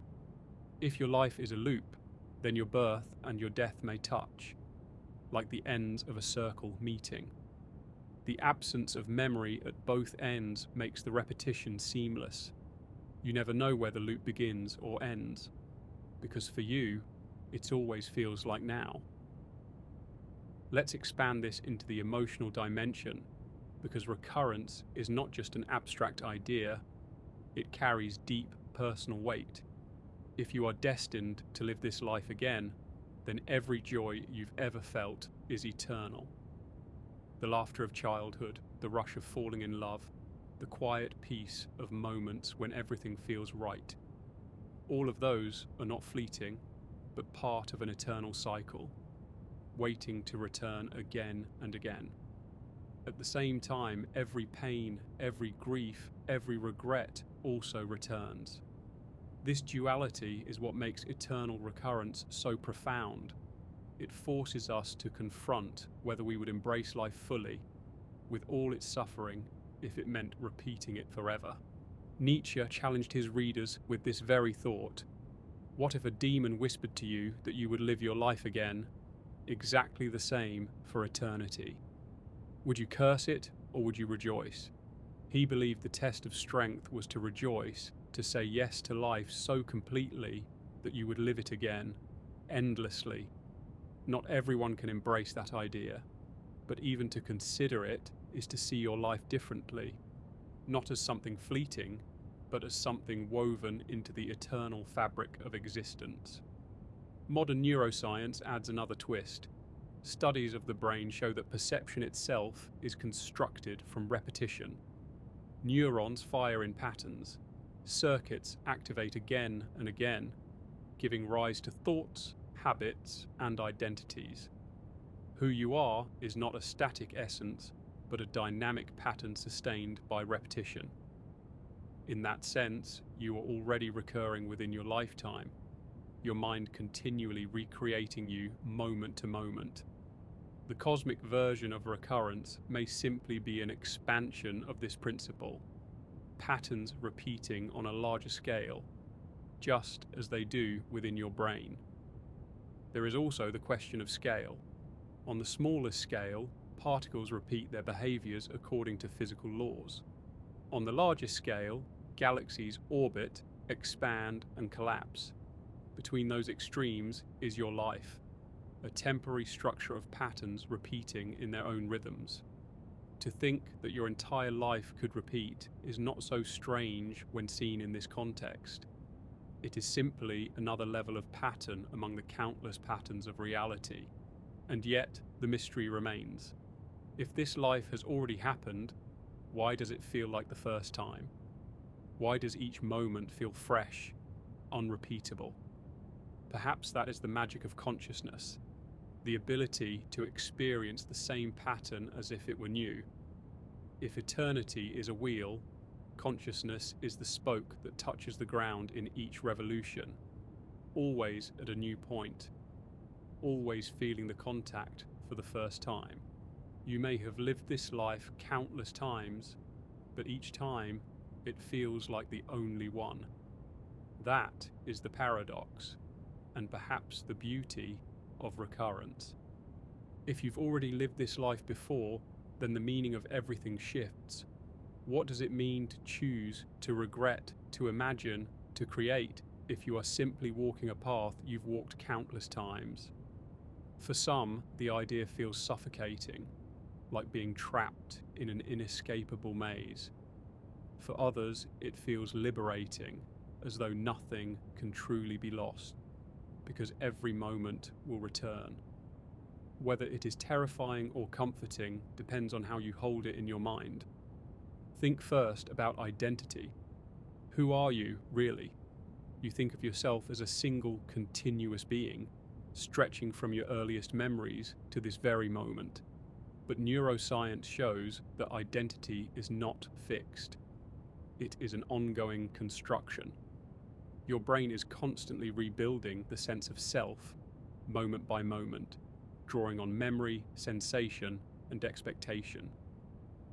If your life is a loop, then your birth and your death may touch, like the ends of a circle meeting. The absence of memory at both ends makes the repetition seamless. You never know where the loop begins or ends, because for you, it always feels like now. Let's expand this into the emotional dimension, because recurrence is not just an abstract idea, it carries deep personal weight. If you are destined to live this life again, then every joy you've ever felt is eternal. The laughter of childhood, the rush of falling in love, the quiet peace of moments when everything feels right. All of those are not fleeting, but part of an eternal cycle, waiting to return again and again. At the same time, every pain, every grief, every regret also returns. This duality is what makes eternal recurrence so profound. It forces us to confront whether we would embrace life fully, with all its suffering, if it meant repeating it forever. Nietzsche challenged his readers with this very thought. What if a demon whispered to you that you would live your life again, exactly the same for eternity? Would you curse it, or would you rejoice? He believed the test of strength was to rejoice, to say yes to life so completely that you would live it again, endlessly. Not everyone can embrace that idea, but even to consider it is to see your life differently, not as something fleeting, but as something woven into the eternal fabric of existence. Modern neuroscience adds another twist. Studies of the brain show that perception itself is constructed from repetition. Neurons fire in patterns. Circuits activate again and again, giving rise to thoughts, habits, and identities. Who you are is not a static essence, but a dynamic pattern sustained by repetition. In that sense, you are already recurring within your lifetime, your mind continually recreating you moment to moment. The cosmic version of recurrence may simply be an expansion of this principle, patterns repeating on a larger scale, just as they do within your brain. There is also the question of scale. On the smallest scale, particles repeat their behaviors according to physical laws. On the largest scale, galaxies orbit, expand, and collapse. Between those extremes is your life, a temporary structure of patterns repeating in their own rhythms. To think that your entire life could repeat is not so strange when seen in this context. It is simply another level of pattern among the countless patterns of reality. And yet, the mystery remains. If this life has already happened, why does it feel like the first time? Why does each moment feel fresh, unrepeatable? Perhaps that is the magic of consciousness, the ability to experience the same pattern as if it were new. If eternity is a wheel, consciousness is the spoke that touches the ground in each revolution, always at a new point, always feeling the contact for the first time. You may have lived this life countless times, but each time it feels like the only one. That is the paradox, and perhaps the beauty of recurrence. If you've already lived this life before, then the meaning of everything shifts. What does it mean to choose, to regret, to imagine, to create, if you are simply walking a path you've walked countless times? For some, the idea feels suffocating, like being trapped in an inescapable maze. For others, it feels liberating, as though nothing can truly be lost, because every moment will return. Whether it is terrifying or comforting depends on how you hold it in your mind. Think first about identity. Who are you, really? You think of yourself as a single, continuous being, stretching from your earliest memories to this very moment. But neuroscience shows that identity is not fixed. It is an ongoing construction. Your brain is constantly rebuilding the sense of self, moment by moment, drawing on memory, sensation, and expectation.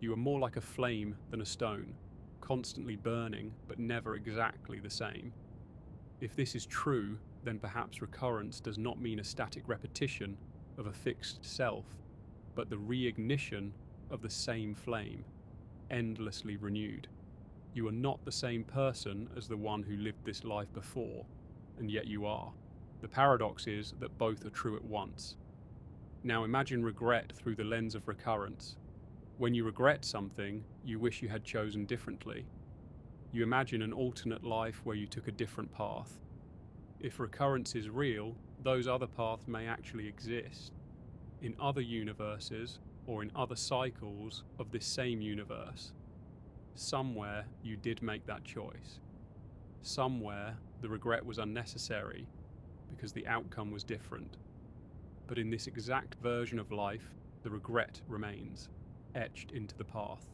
You are more like a flame than a stone, constantly burning but never exactly the same. If this is true, then perhaps recurrence does not mean a static repetition of a fixed self, but the reignition of the same flame, endlessly renewed. You are not the same person as the one who lived this life before, and yet you are. The paradox is that both are true at once. Now imagine regret through the lens of recurrence. When you regret something, you wish you had chosen differently. You imagine an alternate life where you took a different path. If recurrence is real, those other paths may actually exist. In other universes, or in other cycles of this same universe. Somewhere you did make that choice. Somewhere the regret was unnecessary because the outcome was different. But in this exact version of life, the regret remains, etched into the path.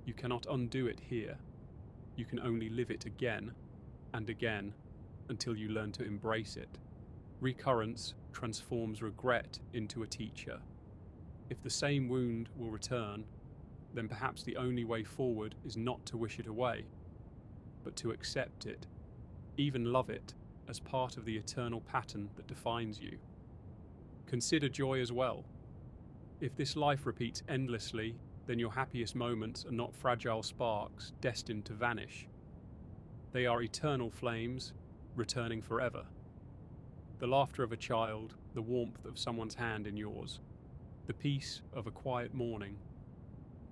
You cannot undo it here. You can only live it again and again until you learn to embrace it. Recurrence transforms regret into a teacher. If the same wound will return, then perhaps the only way forward is not to wish it away, but to accept it, even love it, as part of the eternal pattern that defines you. Consider joy as well. If this life repeats endlessly, then your happiest moments are not fragile sparks destined to vanish. They are eternal flames, returning forever. The laughter of a child, the warmth of someone's hand in yours, the peace of a quiet morning.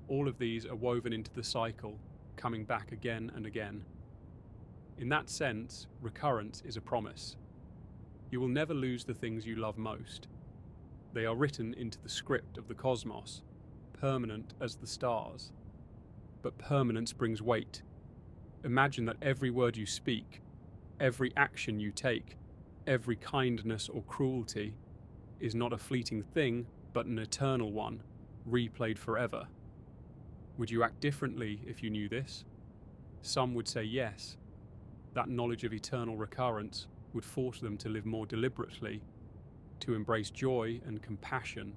All of these are woven into the cycle, coming back again and again. In that sense, recurrence is a promise. You will never lose the things you love most. They are written into the script of the cosmos, permanent as the stars. But permanence brings weight. Imagine that every word you speak, every action you take, every kindness or cruelty is not a fleeting thing, but an eternal one, replayed forever. Would you act differently if you knew this? Some would say yes. That knowledge of eternal recurrence would force them to live more deliberately, to embrace joy and compassion,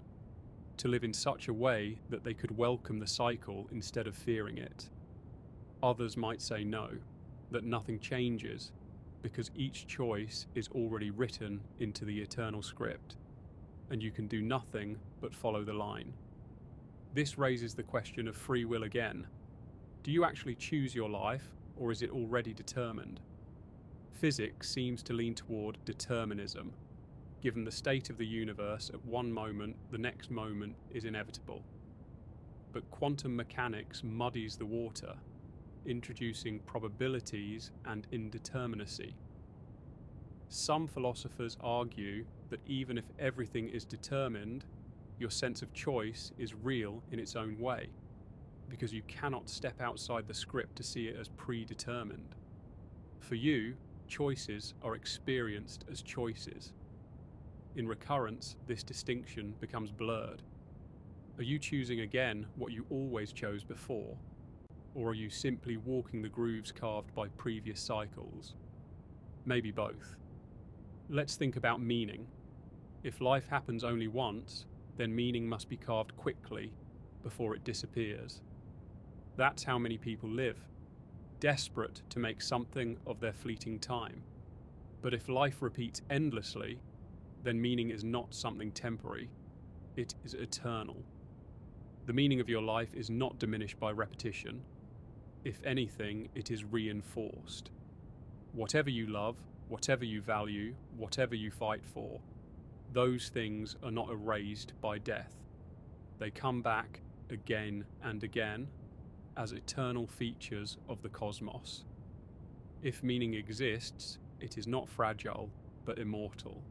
to live in such a way that they could welcome the cycle instead of fearing it. Others might say no, that nothing changes, because each choice is already written into the eternal script, and you can do nothing but follow the line. This raises the question of free will again. Do you actually choose your life, or is it already determined? Physics seems to lean toward determinism. Given the state of the universe at one moment, the next moment is inevitable. But quantum mechanics muddies the water, introducing probabilities and indeterminacy. Some philosophers argue that even if everything is determined, your sense of choice is real in its own way. because you cannot step outside the script to see it as predetermined. For you, choices are experienced as choices. In recurrence, this distinction becomes blurred. Are you choosing again what you always chose before? Or are you simply walking the grooves carved by previous cycles? Maybe both. Let's think about meaning. If life happens only once, then meaning must be carved quickly before it disappears. That's how many people live, desperate to make something of their fleeting time. But if life repeats endlessly, then meaning is not something temporary, it is eternal. The meaning of your life is not diminished by repetition. If anything, it is reinforced. Whatever you love, whatever you value, whatever you fight for, those things are not erased by death. They come back again and again as eternal features of the cosmos. If meaning exists, it is not fragile, but immortal.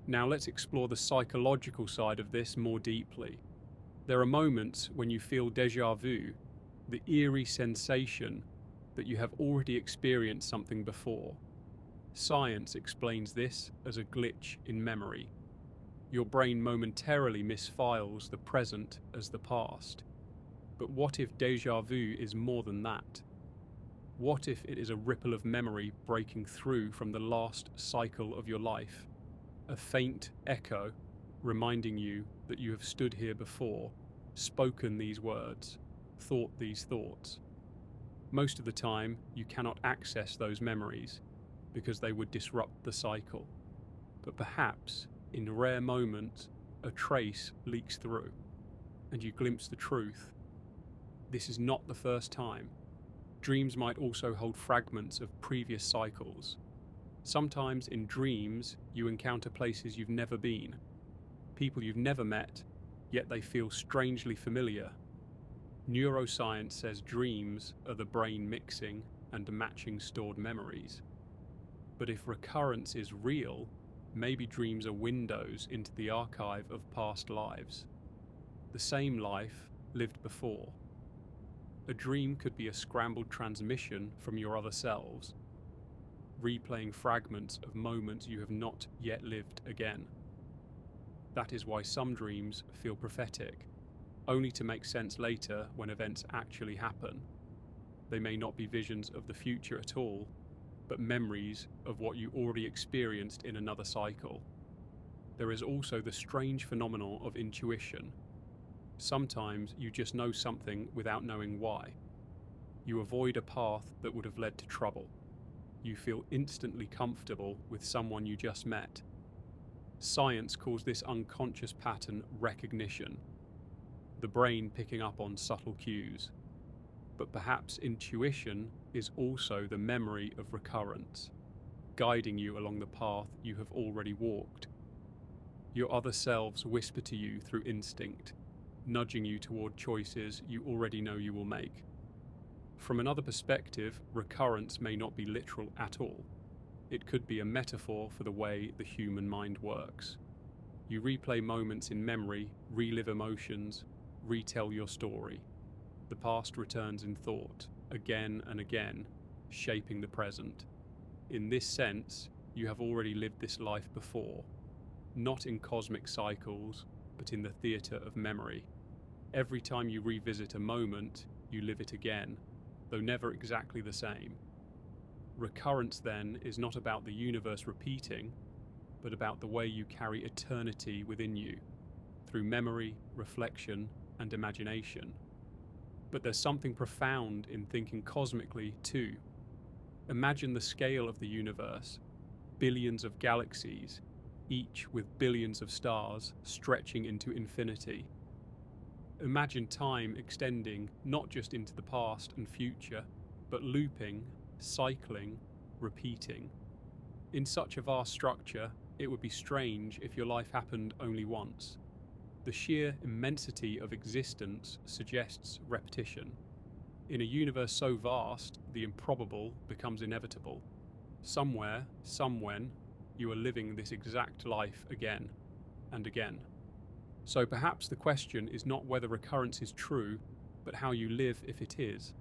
Now let's explore the psychological side of this more deeply. There are moments when you feel déjà vu, the eerie sensation that you have already experienced something before. Science explains this as a glitch in memory. Your brain momentarily misfiles the present as the past. But what if déjà vu is more than that? What if it is a ripple of memory breaking through from the last cycle of your life? A faint echo reminding you that you have stood here before, spoken these words, thought these thoughts. Most of the time, you cannot access those memories because they would disrupt the cycle. But perhaps, in rare moments, a trace leaks through, and you glimpse the truth. This is not the first time. Dreams might also hold fragments of previous cycles. Sometimes in dreams, you encounter places you've never been, people you've never met, yet they feel strangely familiar. Neuroscience says dreams are the brain mixing and matching stored memories. But if recurrence is real, maybe dreams are windows into the archive of past lives. The same life lived before. A dream could be a scrambled transmission from your other selves, replaying fragments of moments you have not yet lived again. That is why some dreams feel prophetic, only to make sense later when events actually happen. They may not be visions of the future at all, but memories of what you already experienced in another cycle. There is also the strange phenomenon of intuition. Sometimes you just know something without knowing why. You avoid a path that would have led to trouble. You feel instantly comfortable with someone you just met. Science calls this unconscious pattern recognition, the brain picking up on subtle cues. But perhaps intuition is also the memory of recurrence, guiding you along the path you have already walked. Your other selves whisper to you through instinct, nudging you toward choices you already know you will make. From another perspective, recurrence may not be literal at all. It could be a metaphor for the way the human mind works. You replay moments in memory, relive emotions, retell your story. The past returns in thought, again and again, shaping the present. In this sense, you have already lived this life before, not in cosmic cycles, but in the theatre of memory. Every time you revisit a moment, you live it again, though never exactly the same. Recurrence, then, is not about the universe repeating, but about the way you carry eternity within you, through memory, reflection, and imagination. But there's something profound in thinking cosmically, too. Imagine the scale of the universe, billions of galaxies, each with billions of stars stretching into infinity. Imagine time extending not just into the past and future, but looping, cycling, repeating. In such a vast structure, it would be strange if your life happened only once. The sheer immensity of existence suggests repetition. In a universe so vast, the improbable becomes inevitable. Somewhere, somewhen, you are living this exact life again and again. So perhaps the question is not whether recurrence is true, but how you live if it is.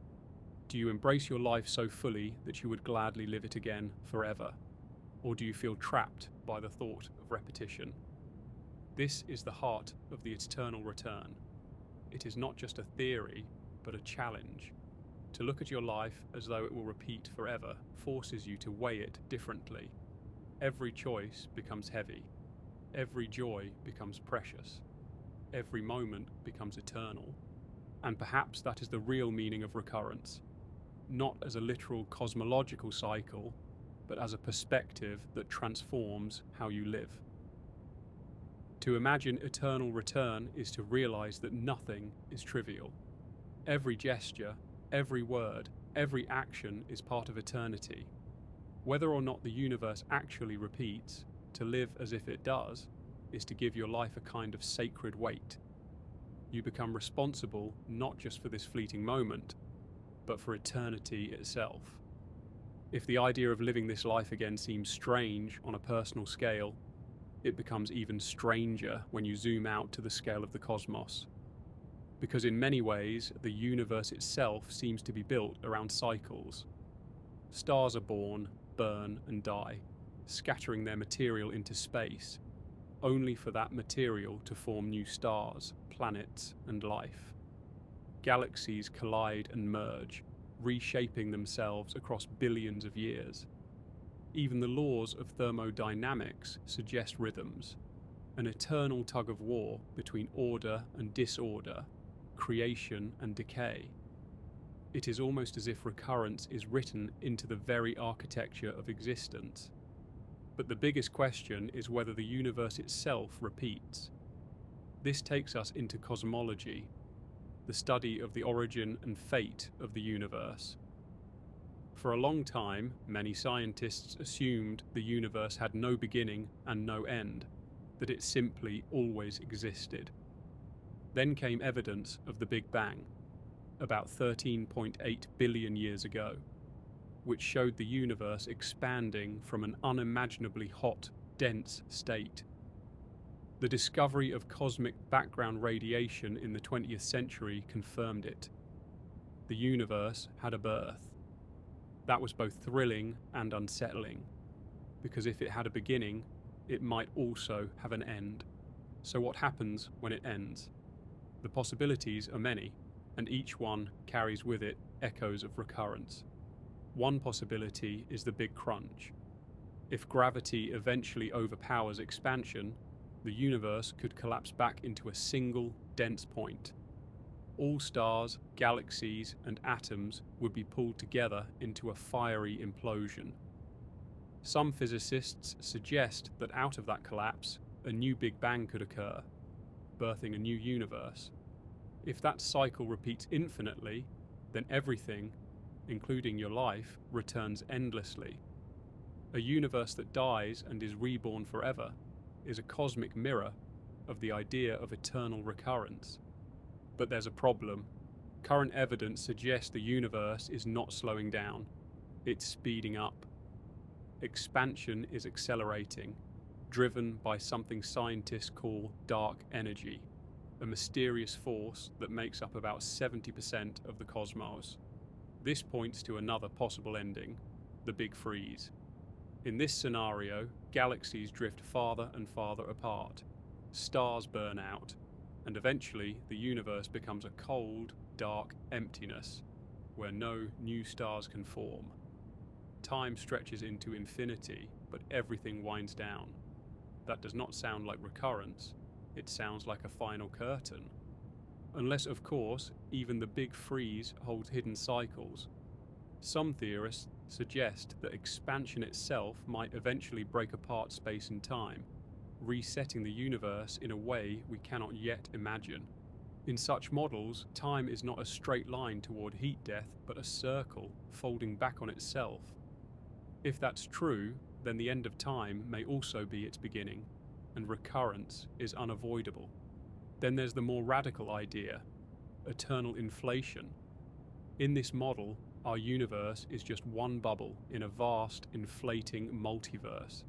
Do you embrace your life so fully that you would gladly live it again forever? Or do you feel trapped by the thought of repetition? This is the heart of the eternal return. It is not just a theory, but a challenge. To look at your life as though it will repeat forever forces you to weigh it differently. Every choice becomes heavy. Every joy becomes precious. Every moment becomes eternal. And perhaps that is the real meaning of recurrence. Not as a literal cosmological cycle, but as a perspective that transforms how you live. To imagine eternal return is to realize that nothing is trivial. Every gesture, every word, every action is part of eternity. Whether or not the universe actually repeats, to live as if it does, is to give your life a kind of sacred weight. You become responsible not just for this fleeting moment, but for eternity itself. If the idea of living this life again seems strange on a personal scale, it becomes even stranger when you zoom out to the scale of the cosmos. Because in many ways, the universe itself seems to be built around cycles. Stars are born, burn, and die, scattering their material into space, only for that material to form new stars, planets, and life. Galaxies collide and merge, reshaping themselves across billions of years. Even the laws of thermodynamics suggest rhythms, an eternal tug-of-war between order and disorder, creation and decay. It is almost as if recurrence is written into the very architecture of existence. But the biggest question is whether the universe itself repeats. This takes us into cosmology, the study of the origin and fate of the universe. For a long time, many scientists assumed the universe had no beginning and no end, that it simply always existed. Then came evidence of the Big Bang, about 13.8 billion years ago, which showed the universe expanding from an unimaginably hot, dense state. The discovery of cosmic background radiation in the 20th century confirmed it. The universe had a birth. That was both thrilling and unsettling, because if it had a beginning, it might also have an end. So what happens when it ends? The possibilities are many, and each one carries with it echoes of recurrence. One possibility is the Big Crunch. If gravity eventually overpowers expansion, the universe could collapse back into a single, dense point. All stars, galaxies, and atoms would be pulled together into a fiery implosion. Some physicists suggest that out of that collapse, a new Big Bang could occur, birthing a new universe. If that cycle repeats infinitely, then everything, including your life, returns endlessly. A universe that dies and is reborn forever is a cosmic mirror of the idea of eternal recurrence. But there's a problem. Current evidence suggests the universe is not slowing down, it's speeding up. Expansion is accelerating, driven by something scientists call dark energy, a mysterious force that makes up about 70% of the cosmos. This points to another possible ending, the Big Freeze. In this scenario, galaxies drift farther and farther apart, stars burn out, and eventually the universe becomes a cold, dark emptiness where no new stars can form. Time stretches into infinity, but everything winds down. That does not sound like recurrence, it sounds like a final curtain. Unless, of course, even the Big Freeze holds hidden cycles. Some theorists suggest that expansion itself might eventually break apart space and time, resetting the universe in a way we cannot yet imagine. In such models, time is not a straight line toward heat death, but a circle folding back on itself. If that's true, then the end of time may also be its beginning, and recurrence is unavoidable. Then there's the more radical idea, eternal inflation. In this model, our universe is just one bubble in a vast, inflating multiverse.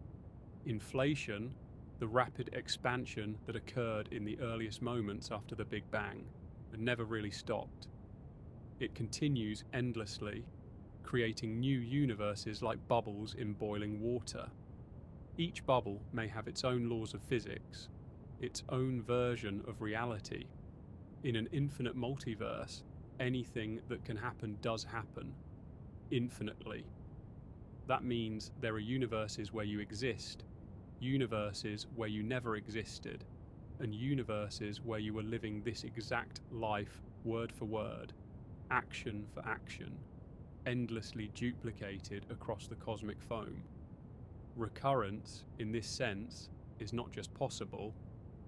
Inflation, the rapid expansion that occurred in the earliest moments after the Big Bang, and never really stopped. It continues endlessly, creating new universes like bubbles in boiling water. Each bubble may have its own laws of physics, its own version of reality. In an infinite multiverse, anything that can happen does happen, infinitely. That means there are universes where you exist, universes where you never existed, and universes where you were living this exact life word for word, action for action, endlessly duplicated across the cosmic foam. Recurrence, in this sense, is not just possible,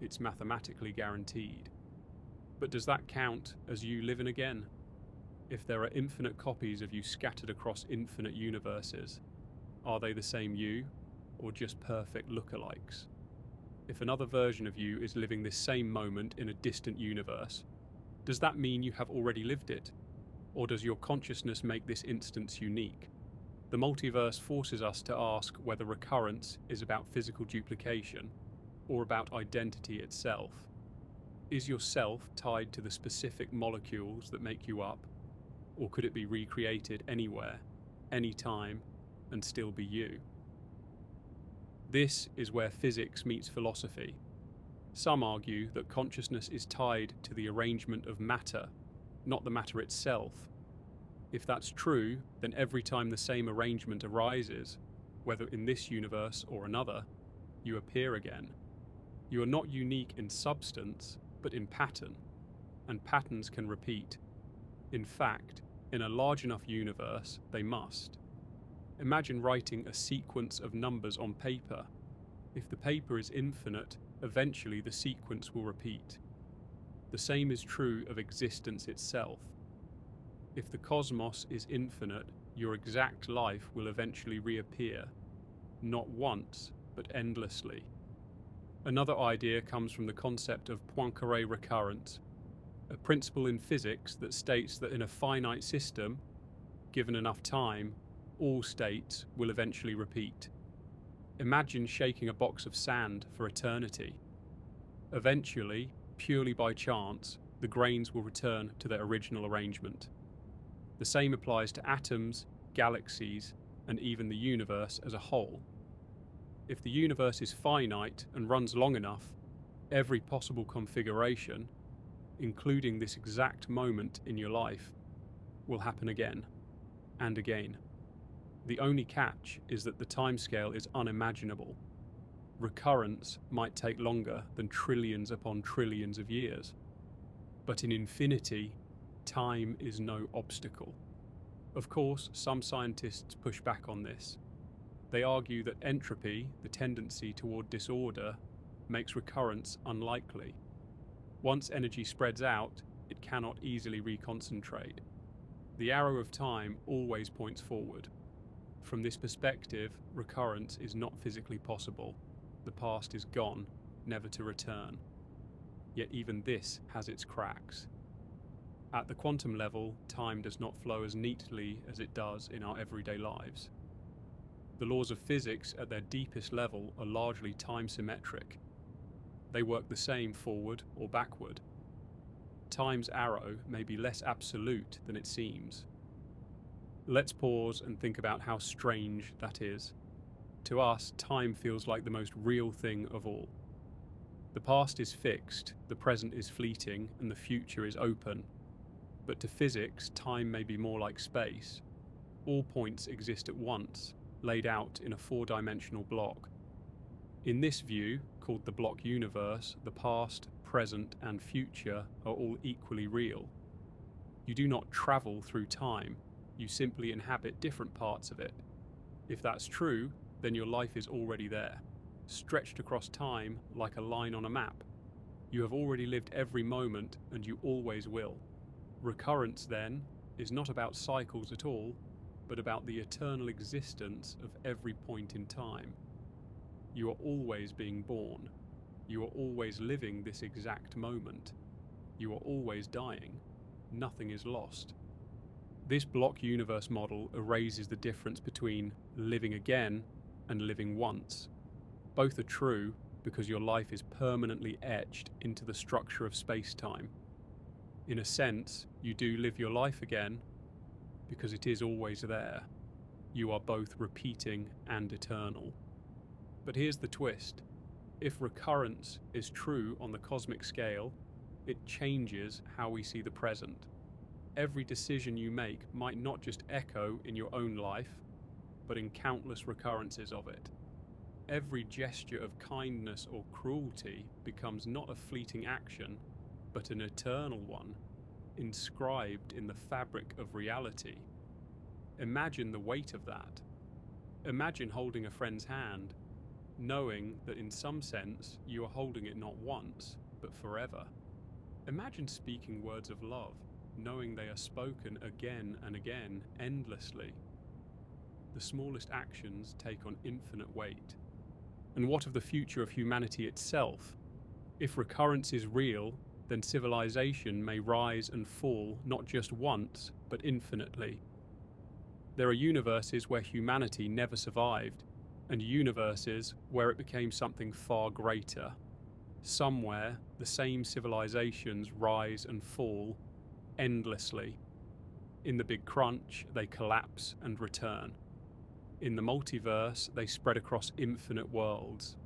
it's mathematically guaranteed. But does that count as you living again? If there are infinite copies of you scattered across infinite universes, are they the same you, or just perfect lookalikes? If another version of you is living this same moment in a distant universe, does that mean you have already lived it? Or does your consciousness make this instance unique? The multiverse forces us to ask whether recurrence is about physical duplication or about identity itself. Is yourself tied to the specific molecules that make you up, or could it be recreated anywhere, anytime, and still be you? This is where physics meets philosophy. Some argue that consciousness is tied to the arrangement of matter, not the matter itself. If that's true, then every time the same arrangement arises, whether in this universe or another, you appear again. You are not unique in substance, but in pattern, and patterns can repeat. In fact, in a large enough universe, they must. Imagine writing a sequence of numbers on paper. If the paper is infinite, eventually the sequence will repeat. The same is true of existence itself. If the cosmos is infinite, your exact life will eventually reappear, not once, but endlessly. Another idea comes from the concept of Poincaré recurrence, a principle in physics that states that in a finite system, given enough time, all states will eventually repeat. Imagine shaking a box of sand for eternity. Eventually, purely by chance, the grains will return to their original arrangement. The same applies to atoms, galaxies, and even the universe as a whole. If the universe is finite and runs long enough, every possible configuration, including this exact moment in your life, will happen again and again. The only catch is that the timescale is unimaginable. Recurrence might take longer than trillions upon trillions of years. But in infinity, time is no obstacle. Of course, some scientists push back on this. They argue that entropy, the tendency toward disorder, makes recurrence unlikely. Once energy spreads out, it cannot easily reconcentrate. The arrow of time always points forward. From this perspective, recurrence is not physically possible. The past is gone, never to return. Yet even this has its cracks. At the quantum level, time does not flow as neatly as it does in our everyday lives. The laws of physics at their deepest level are largely time-symmetric. They work the same forward or backward. Time's arrow may be less absolute than it seems. Let's pause and think about how strange that is. To us, time feels like the most real thing of all. The past is fixed, the present is fleeting, and the future is open. But to physics, time may be more like space. All points exist at once, laid out in a four-dimensional block. In this view, called the block universe, the past, present, and future are all equally real. You do not travel through time, you simply inhabit different parts of it. If that's true, then your life is already there, stretched across time like a line on a map. You have already lived every moment, and you always will. Recurrence, then, is not about cycles at all, but about the eternal existence of every point in time. You are always being born. You are always living this exact moment. You are always dying. Nothing is lost. This block universe model erases the difference between living again and living once. Both are true because your life is permanently etched into the structure of space-time. In a sense, you do live your life again because it is always there. You are both repeating and eternal. But here's the twist. If recurrence is true on the cosmic scale, it changes how we see the present. Every decision you make might not just echo in your own life, but in countless recurrences of it. Every gesture of kindness or cruelty becomes not a fleeting action, but an eternal one, inscribed in the fabric of reality. Imagine the weight of that. Imagine holding a friend's hand, knowing that in some sense you are holding it not once, but forever. Imagine speaking words of love, knowing they are spoken again and again, endlessly. The smallest actions take on infinite weight. And what of the future of humanity itself? If recurrence is real, then civilization may rise and fall not just once, but infinitely. There are universes where humanity never survived, and universes where it became something far greater. Somewhere, the same civilizations rise and fall endlessly. In the Big Crunch, they collapse and return. In the multiverse, they spread across infinite worlds.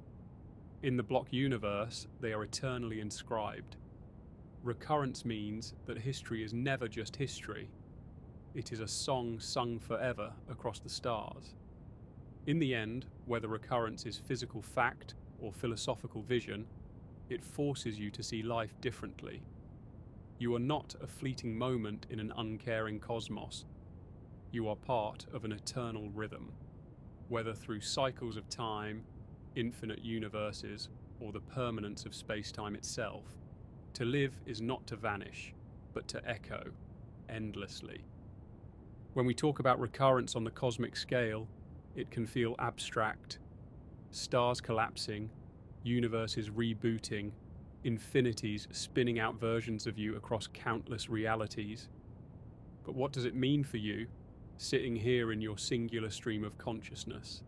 In the block universe, they are eternally inscribed. Recurrence means that history is never just history. It is a song sung forever across the stars. In the end, whether recurrence is physical fact or philosophical vision, it forces you to see life differently. You are not a fleeting moment in an uncaring cosmos. You are part of an eternal rhythm. Whether through cycles of time, infinite universes, or the permanence of space-time itself, to live is not to vanish, but to echo endlessly. When we talk about recurrence on the cosmic scale, it can feel abstract. Stars collapsing, universes rebooting, infinities spinning out versions of you across countless realities. But what does it mean for you, sitting here in your singular stream of consciousness?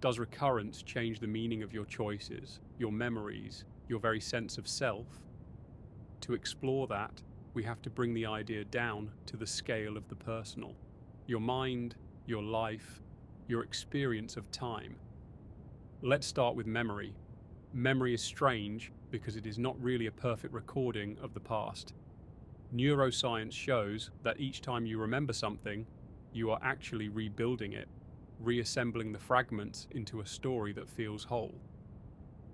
Does recurrence change the meaning of your choices, your memories, your very sense of self? To explore that, we have to bring the idea down to the scale of the personal. Your mind, your life, your experience of time. Let's start with memory. Memory is strange because it is not really a perfect recording of the past. Neuroscience shows that each time you remember something, you are actually rebuilding it, reassembling the fragments into a story that feels whole.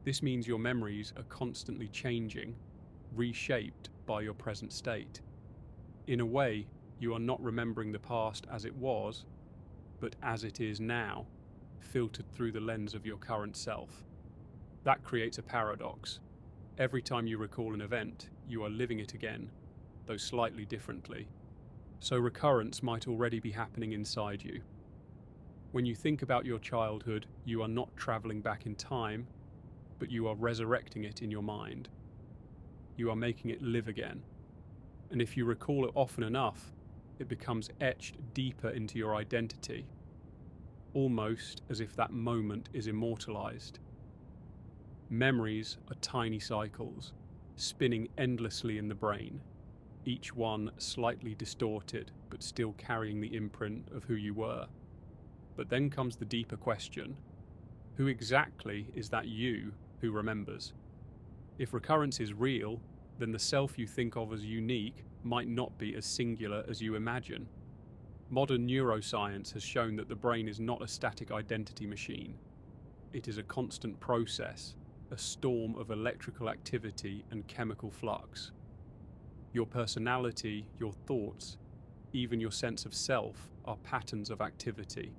This means your memories are constantly changing, reshaped by your present state. In a way, you are not remembering the past as it was, but as it is now, filtered through the lens of your current self. That creates a paradox. Every time you recall an event, you are living it again, though slightly differently. So recurrence might already be happening inside you. When you think about your childhood, you are not traveling back in time, but you are resurrecting it in your mind. You are making it live again. And if you recall it often enough, it becomes etched deeper into your identity, almost as if that moment is immortalized. Memories are tiny cycles, spinning endlessly in the brain, each one slightly distorted, but still carrying the imprint of who you were. But then comes the deeper question: who exactly is that you who remembers? If recurrence is real, then the self you think of as unique might not be as singular as you imagine. Modern neuroscience has shown that the brain is not a static identity machine. It is a constant process, a storm of electrical activity and chemical flux. Your personality, your thoughts, even your sense of self are patterns of activity,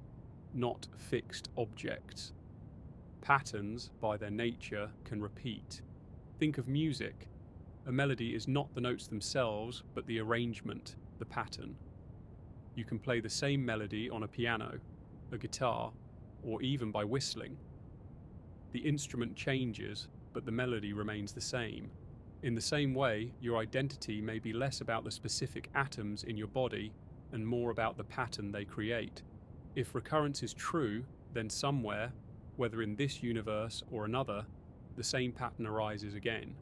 not fixed objects. Patterns, by their nature, can repeat. Think of music. A melody is not the notes themselves, but the arrangement, the pattern. You can play the same melody on a piano, a guitar, or even by whistling. The instrument changes, but the melody remains the same. In the same way, your identity may be less about the specific atoms in your body and more about the pattern they create. If recurrence is true, then somewhere, whether in this universe or another, the same pattern arises again.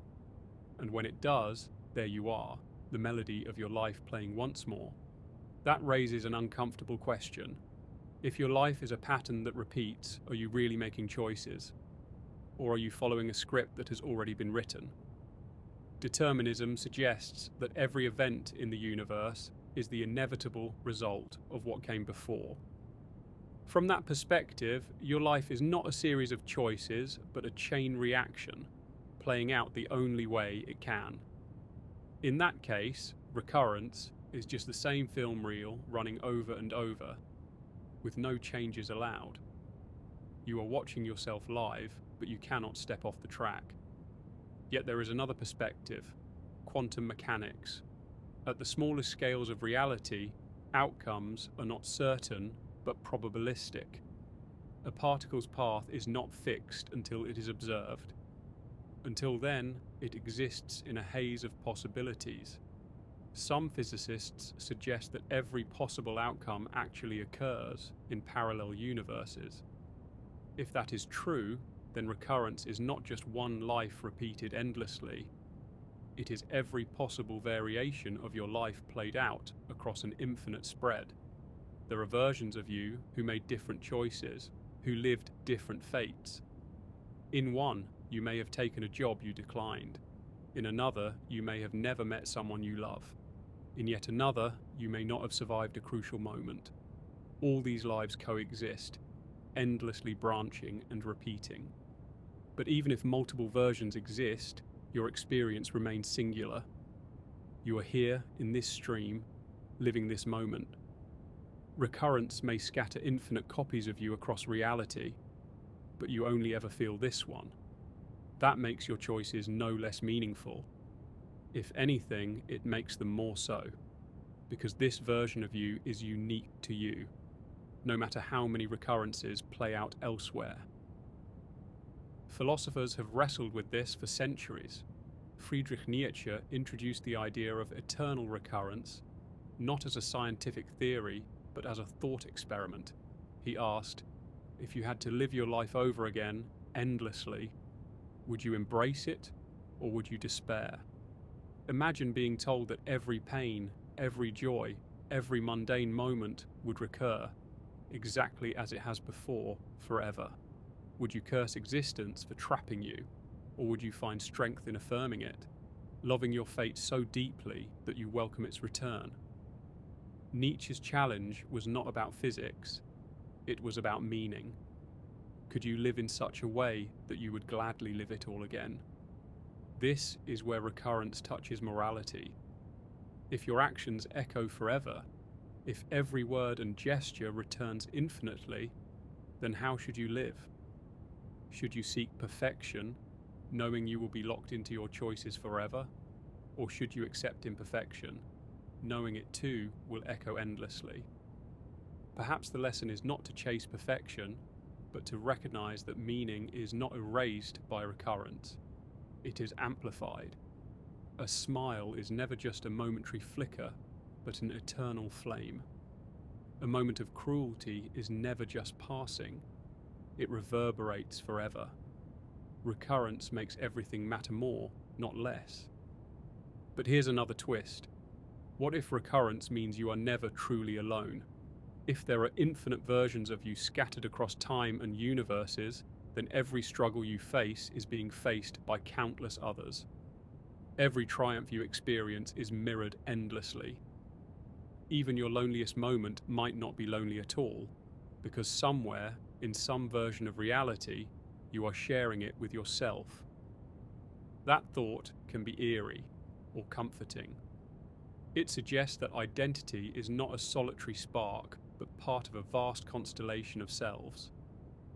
And when it does, there you are, the melody of your life playing once more, that raises an uncomfortable question. If your life is a pattern that repeats, are you really making choices? Or are you following a script that has already been written? Determinism suggests that every event in the universe is the inevitable result of what came before. From that perspective, your life is not a series of choices, but a chain reaction, playing out the only way it can. In that case, recurrence is just the same film reel running over and over, with no changes allowed. You are watching yourself live, but you cannot step off the track. Yet there is another perspective, quantum mechanics. At the smallest scales of reality, outcomes are not certain, but probabilistic. A particle's path is not fixed until it is observed. Until then, it exists in a haze of possibilities. Some physicists suggest that every possible outcome actually occurs in parallel universes. If that is true, then recurrence is not just one life repeated endlessly. It is every possible variation of your life played out across an infinite spread. There are versions of you who made different choices, who lived different fates. In one, you may have taken a job you declined. In another, you may have never met someone you love. In yet another, you may not have survived a crucial moment. All these lives coexist, endlessly branching and repeating. But even if multiple versions exist, your experience remains singular. You are here in this stream, living this moment. Recurrence may scatter infinite copies of you across reality, but you only ever feel this one. That makes your choices no less meaningful. If anything, it makes them more so, because this version of you is unique to you, no matter how many recurrences play out elsewhere. Philosophers have wrestled with this for centuries. Friedrich Nietzsche introduced the idea of eternal recurrence, not as a scientific theory, but as a thought experiment. He asked, if you had to live your life over again, endlessly, would you embrace it, or would you despair? Imagine being told that every pain, every joy, every mundane moment would recur, exactly as it has before, forever. Would you curse existence for trapping you, or would you find strength in affirming it, loving your fate so deeply that you welcome its return? Nietzsche's challenge was not about physics, it was about meaning. Could you live in such a way that you would gladly live it all again? This is where recurrence touches morality. If your actions echo forever, if every word and gesture returns infinitely, then how should you live? Should you seek perfection, knowing you will be locked into your choices forever? Or should you accept imperfection, knowing it too will echo endlessly? Perhaps the lesson is not to chase perfection, but to recognize that meaning is not erased by recurrence. It is amplified. A smile is never just a momentary flicker, but an eternal flame. A moment of cruelty is never just passing. It reverberates forever. Recurrence makes everything matter more, not less. But here's another twist. What if recurrence means you are never truly alone? If there are infinite versions of you scattered across time and universes, then every struggle you face is being faced by countless others. Every triumph you experience is mirrored endlessly. Even your loneliest moment might not be lonely at all, because somewhere, in some version of reality, you are sharing it with yourself. That thought can be eerie or comforting. It suggests that identity is not a solitary spark, but part of a vast constellation of selves,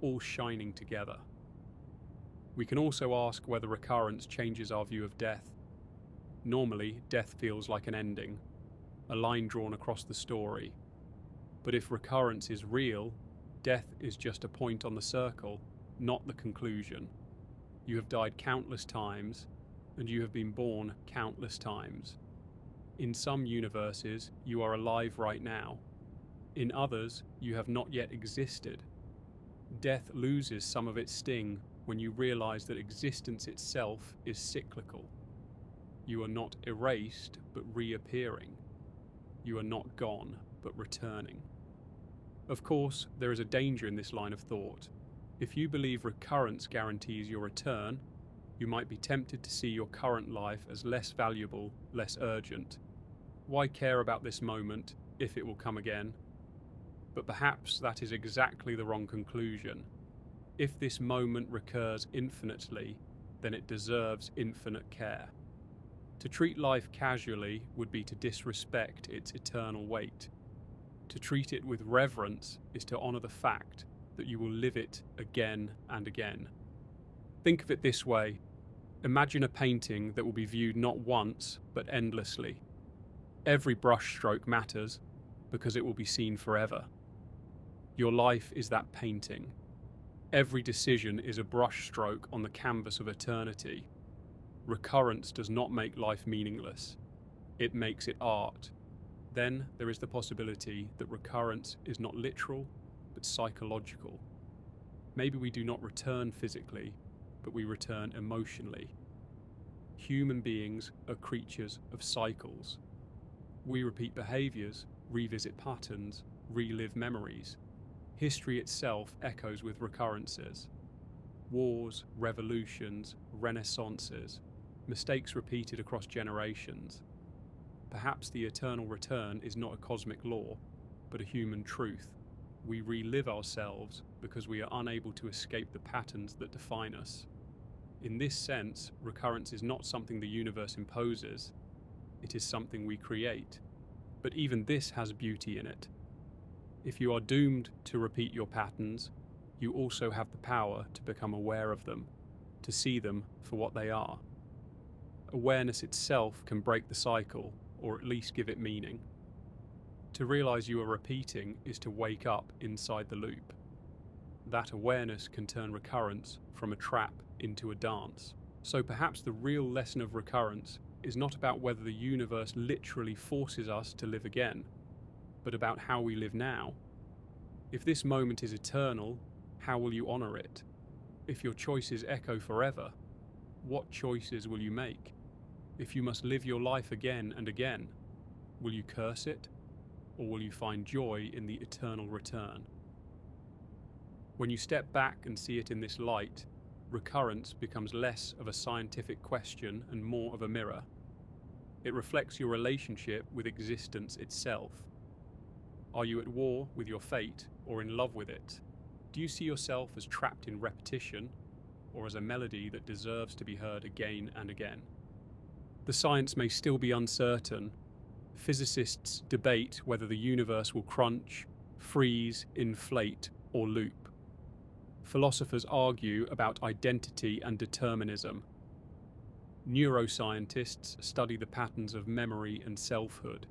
all shining together. We can also ask whether recurrence changes our view of death. Normally, death feels like an ending, a line drawn across the story. But if recurrence is real, death is just a point on the circle, not the conclusion. You have died countless times, and you have been born countless times. In some universes, you are alive right now. In others, you have not yet existed. Death loses some of its sting when you realize that existence itself is cyclical. You are not erased, but reappearing. You are not gone, but returning. Of course, there is a danger in this line of thought. If you believe recurrence guarantees your return, you might be tempted to see your current life as less valuable, less urgent. Why care about this moment if it will come again? But perhaps that is exactly the wrong conclusion. If this moment recurs infinitely, then it deserves infinite care. To treat life casually would be to disrespect its eternal weight. To treat it with reverence is to honor the fact that you will live it again and again. Think of it this way. Imagine a painting that will be viewed not once, but endlessly. Every brushstroke matters because it will be seen forever. Your life is that painting. Every decision is a brushstroke on the canvas of eternity. Recurrence does not make life meaningless. It makes it art. Then there is the possibility that recurrence is not literal, but psychological. Maybe we do not return physically, but we return emotionally. Human beings are creatures of cycles. We repeat behaviors, revisit patterns, relive memories. History itself echoes with recurrences. Wars, revolutions, renaissances, mistakes repeated across generations. Perhaps the eternal return is not a cosmic law, but a human truth. We relive ourselves because we are unable to escape the patterns that define us. In this sense, recurrence is not something the universe imposes, it is something we create. But even this has beauty in it. If you are doomed to repeat your patterns, you also have the power to become aware of them, to see them for what they are. Awareness itself can break the cycle, or at least give it meaning. To realize you are repeating is to wake up inside the loop. That awareness can turn recurrence from a trap into a dance. So perhaps the real lesson of recurrence is not about whether the universe literally forces us to live again, but about how we live now. If this moment is eternal, how will you honor it? If your choices echo forever, what choices will you make? If you must live your life again and again, will you curse it, or will you find joy in the eternal return? When you step back and see it in this light, recurrence becomes less of a scientific question and more of a mirror. It reflects your relationship with existence itself. Are you at war with your fate or in love with it? Do you see yourself as trapped in repetition or as a melody that deserves to be heard again and again? The science may still be uncertain. Physicists debate whether the universe will crunch, freeze, inflate, or loop. Philosophers argue about identity and determinism. Neuroscientists study the patterns of memory and selfhood.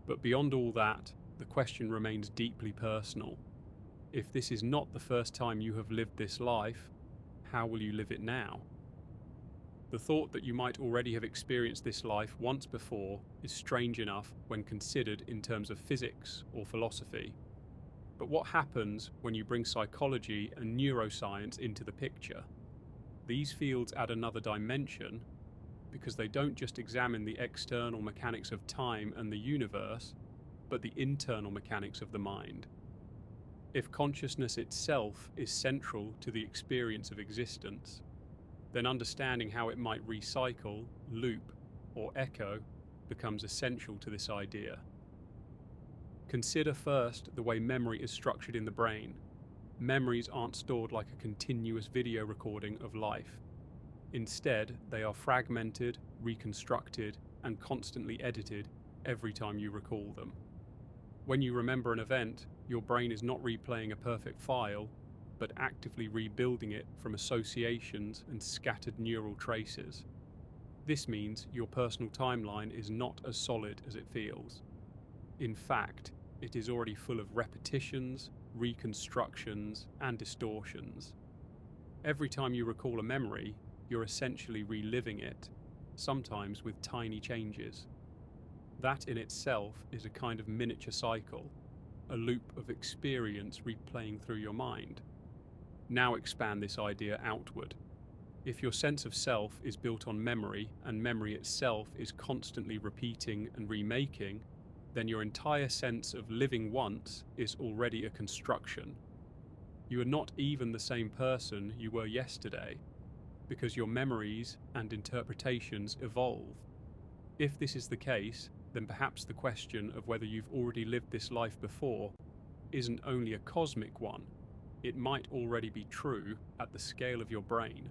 But beyond all that, the question remains deeply personal. If this is not the first time you have lived this life, how will you live it now? The thought that you might already have experienced this life once before is strange enough when considered in terms of physics or philosophy. But what happens when you bring psychology and neuroscience into the picture? These fields add another dimension because they don't just examine the external mechanics of time and the universe, but the internal mechanics of the mind. If consciousness itself is central to the experience of existence, then understanding how it might recycle, loop, or echo becomes essential to this idea. Consider first the way memory is structured in the brain. Memories aren't stored like a continuous video recording of life. Instead, they are fragmented, reconstructed, and constantly edited every time you recall them. When you remember an event, your brain is not replaying a perfect file, but actively rebuilding it from associations and scattered neural traces. This means your personal timeline is not as solid as it feels. In fact, it is already full of repetitions, reconstructions, and distortions. Every time you recall a memory, you're essentially reliving it, sometimes with tiny changes. That in itself is a kind of miniature cycle, a loop of experience replaying through your mind. Now expand this idea outward. If your sense of self is built on memory, and memory itself is constantly repeating and remaking, then your entire sense of living once is already a construction. You are not even the same person you were yesterday, because your memories and interpretations evolve. If this is the case, then perhaps the question of whether you've already lived this life before isn't only a cosmic one, it might already be true at the scale of your brain.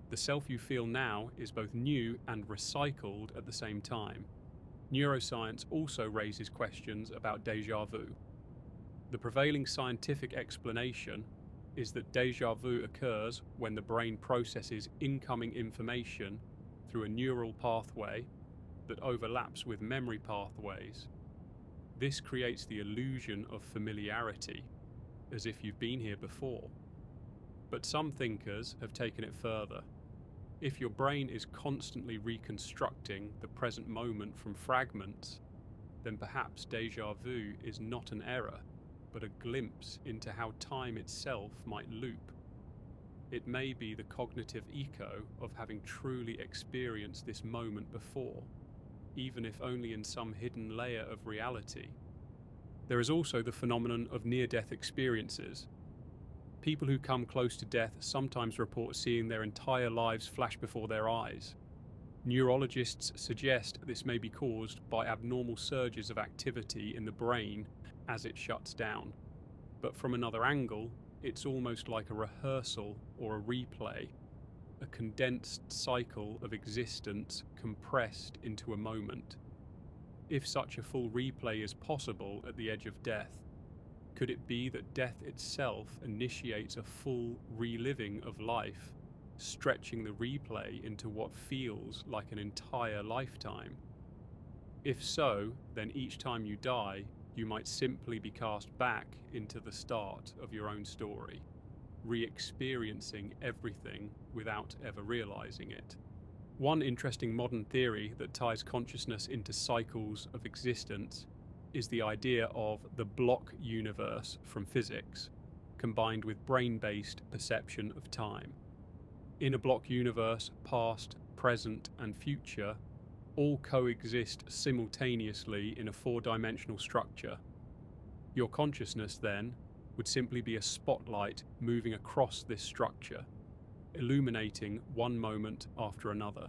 The self you feel now is both new and recycled at the same time. Neuroscience also raises questions about déjà vu. The prevailing scientific explanation is that déjà vu occurs when the brain processes incoming information through a neural pathway that overlaps with memory pathways. This creates the illusion of familiarity, as if you've been here before. But some thinkers have taken it further. If your brain is constantly reconstructing the present moment from fragments, then perhaps déjà vu is not an error, but a glimpse into how time itself might loop. It may be the cognitive echo of having truly experienced this moment before, even if only in some hidden layer of reality. There is also the phenomenon of near-death experiences. People who come close to death sometimes report seeing their entire lives flash before their eyes. Neurologists suggest this may be caused by abnormal surges of activity in the brain as it shuts down. But from another angle, it's almost like a rehearsal or a replay, a condensed cycle of existence compressed into a moment. If such a full replay is possible at the edge of death, could it be that death itself initiates a full reliving of life, stretching the replay into what feels like an entire lifetime? If so, then each time you die, you might simply be cast back into the start of your own story, re-experiencing everything without ever realizing it. One interesting modern theory that ties consciousness into cycles of existence is the idea of the block universe from physics, combined with brain-based perception of time. In a block universe, past, present, and future all coexist simultaneously in a four-dimensional structure. Your consciousness, then, would simply be a spotlight moving across this structure, illuminating one moment after another.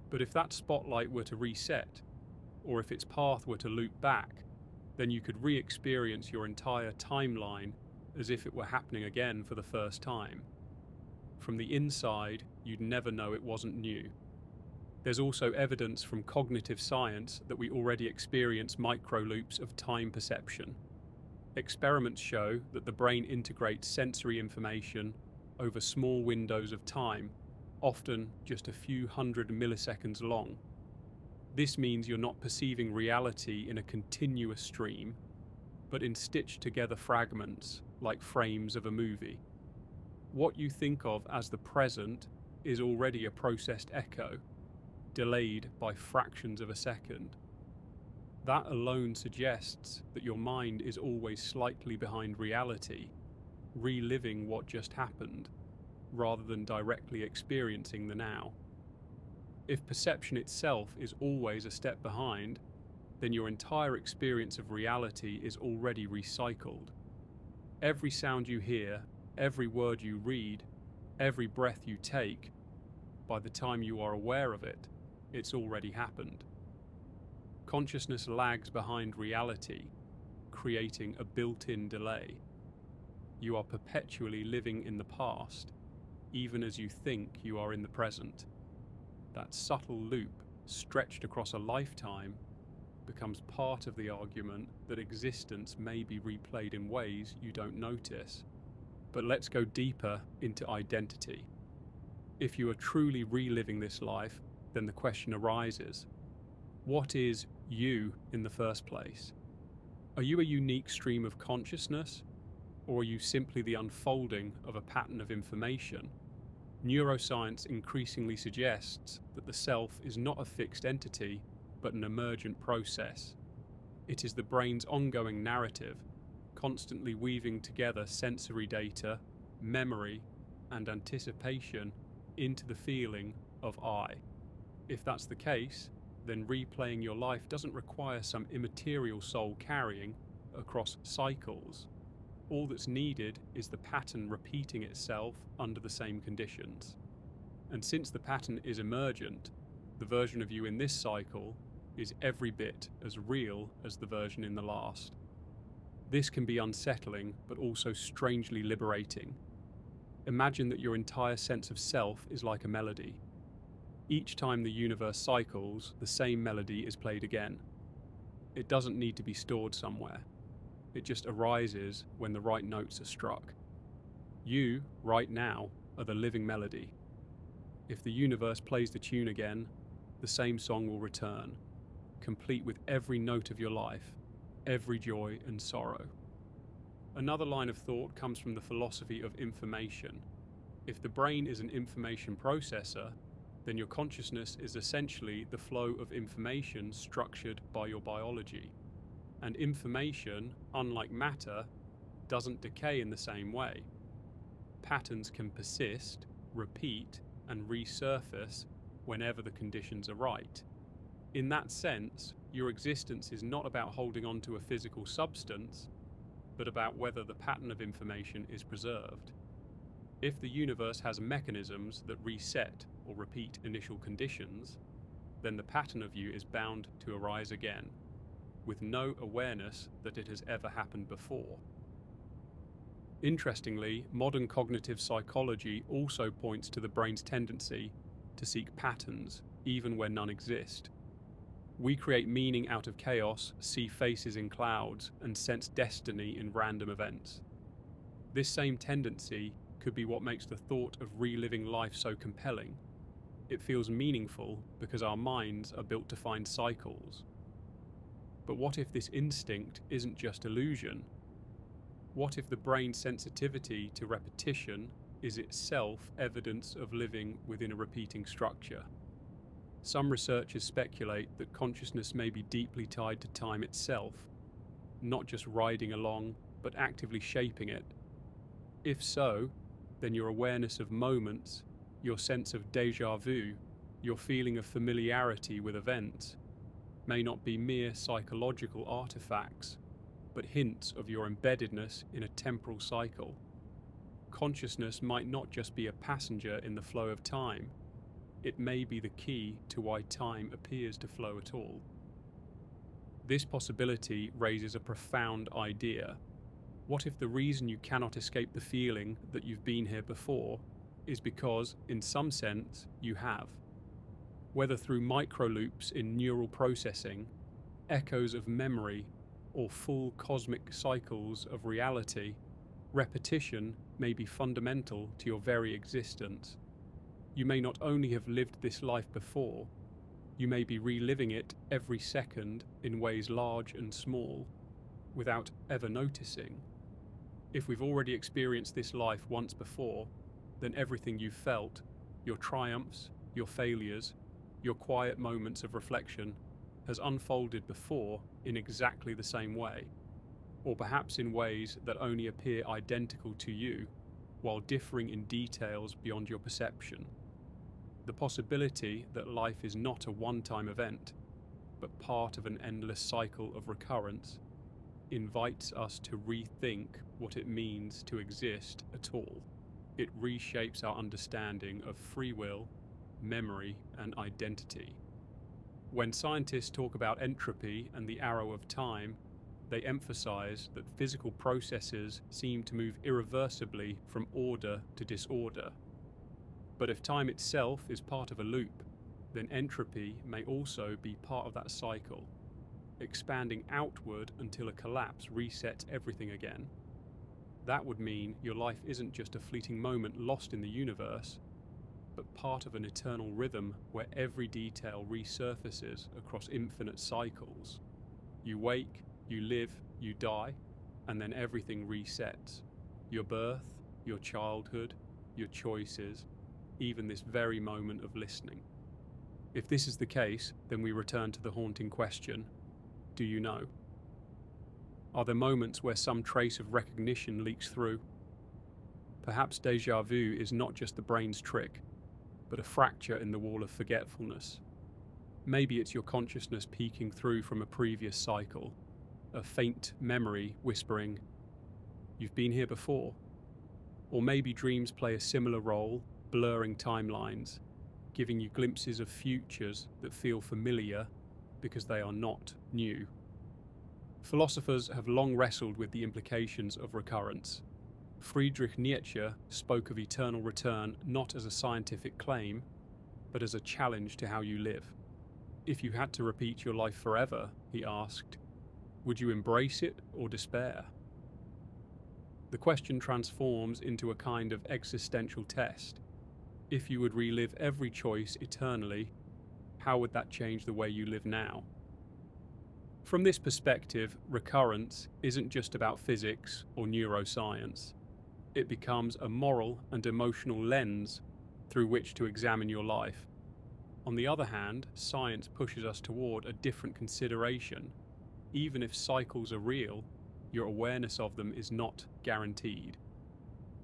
But if that spotlight were to reset, or if its path were to loop back, then you could re-experience your entire timeline as if it were happening again for the first time. From the inside, you'd never know it wasn't new. There's also evidence from cognitive science that we already experience microloops of time perception. Experiments show that the brain integrates sensory information over small windows of time, often just a few hundred milliseconds long. This means you're not perceiving reality in a continuous stream, but in stitched together fragments, like frames of a movie. What you think of as the present is already a processed echo, delayed by fractions of a second. That alone suggests that your mind is always slightly behind reality, reliving what just happened, rather than directly experiencing the now. If perception itself is always a step behind, then your entire experience of reality is already recycled. Every sound you hear, every word you read, every breath you take, by the time you are aware of it, it's already happened. Consciousness lags behind reality, creating a built-in delay. You are perpetually living in the past, even as you think you are in the present. That subtle loop, stretched across a lifetime, becomes part of the argument that existence may be replayed in ways you don't notice. But let's go deeper into identity. If you are truly reliving this life, then the question arises, what is you in the first place? Are you a unique stream of consciousness, or are you simply the unfolding of a pattern of information? Neuroscience increasingly suggests that the self is not a fixed entity, but an emergent process. It is the brain's ongoing narrative, constantly weaving together sensory data, memory, and anticipation into the feeling of I. If that's the case, then replaying your life doesn't require some immaterial soul carrying across cycles. All that's needed is the pattern repeating itself under the same conditions. And since the pattern is emergent, the version of you in this cycle is every bit as real as the version in the last. This can be unsettling, but also strangely liberating. Imagine that your entire sense of self is like a melody. Each time the universe cycles, the same melody is played again. It doesn't need to be stored somewhere. It just arises when the right notes are struck. You, right now, are the living melody. If the universe plays the tune again, the same song will return, complete with every note of your life, every joy and sorrow. Another line of thought comes from the philosophy of information. If the brain is an information processor, then your consciousness is essentially the flow of information structured by your biology. And information, unlike matter, doesn't decay in the same way. Patterns can persist, repeat, and resurface whenever the conditions are right. In that sense, your existence is not about holding on to a physical substance, but about whether the pattern of information is preserved. If the universe has mechanisms that reset or repeat initial conditions, then the pattern of you is bound to arise again, with no awareness that it has ever happened before. Interestingly, modern cognitive psychology also points to the brain's tendency to seek patterns, even where none exist. We create meaning out of chaos, see faces in clouds, and sense destiny in random events. This same tendency could be what makes the thought of reliving life so compelling. It feels meaningful because our minds are built to find cycles. But what if this instinct isn't just illusion? What if the brain's sensitivity to repetition is itself evidence of living within a repeating structure? Some researchers speculate that consciousness may be deeply tied to time itself, not just riding along, but actively shaping it. If so, then your awareness of moments, your sense of déjà vu, your feeling of familiarity with events, may not be mere psychological artifacts, but hints of your embeddedness in a temporal cycle. Consciousness might not just be a passenger in the flow of time. It may be the key to why time appears to flow at all. This possibility raises a profound idea. What if the reason you cannot escape the feeling that you've been here before is because, in some sense, you have? Whether through microloops in neural processing, echoes of memory, or full cosmic cycles of reality, repetition may be fundamental to your very existence. You may not only have lived this life before, you may be reliving it every second in ways large and small, without ever noticing. If we've already experienced this life once before, then everything you felt, your triumphs, your failures, your quiet moments of reflection, has unfolded before in exactly the same way, or perhaps in ways that only appear identical to you, while differing in details beyond your perception. The possibility that life is not a one-time event, but part of an endless cycle of recurrence, invites us to rethink what it means to exist at all. It reshapes our understanding of free will, memory, and identity. When scientists talk about entropy and the arrow of time, they emphasize that physical processes seem to move irreversibly from order to disorder. But if time itself is part of a loop, then entropy may also be part of that cycle, expanding outward until a collapse resets everything again. That would mean your life isn't just a fleeting moment lost in the universe, but part of an eternal rhythm where every detail resurfaces across infinite cycles. You wake, you live, you die, and then everything resets. Your birth, your childhood, your choices, even this very moment of listening. If this is the case, then we return to the haunting question: do you know? Are there moments where some trace of recognition leaks through? Perhaps déjà vu is not just the brain's trick. but a fracture in the wall of forgetfulness. Maybe it's your consciousness peeking through from a previous cycle, a faint memory whispering, "You've been here before." Or maybe dreams play a similar role, blurring timelines, giving you glimpses of futures that feel familiar because they are not new. Philosophers have long wrestled with the implications of recurrence. Friedrich Nietzsche spoke of eternal return not as a scientific claim, but as a challenge to how you live. If you had to repeat your life forever, he asked, would you embrace it or despair? The question transforms into a kind of existential test. If you would relive every choice eternally, how would that change the way you live now? From this perspective, recurrence isn't just about physics or neuroscience. It becomes a moral and emotional lens through which to examine your life. On the other hand, science pushes us toward a different consideration. Even if cycles are real, your awareness of them is not guaranteed.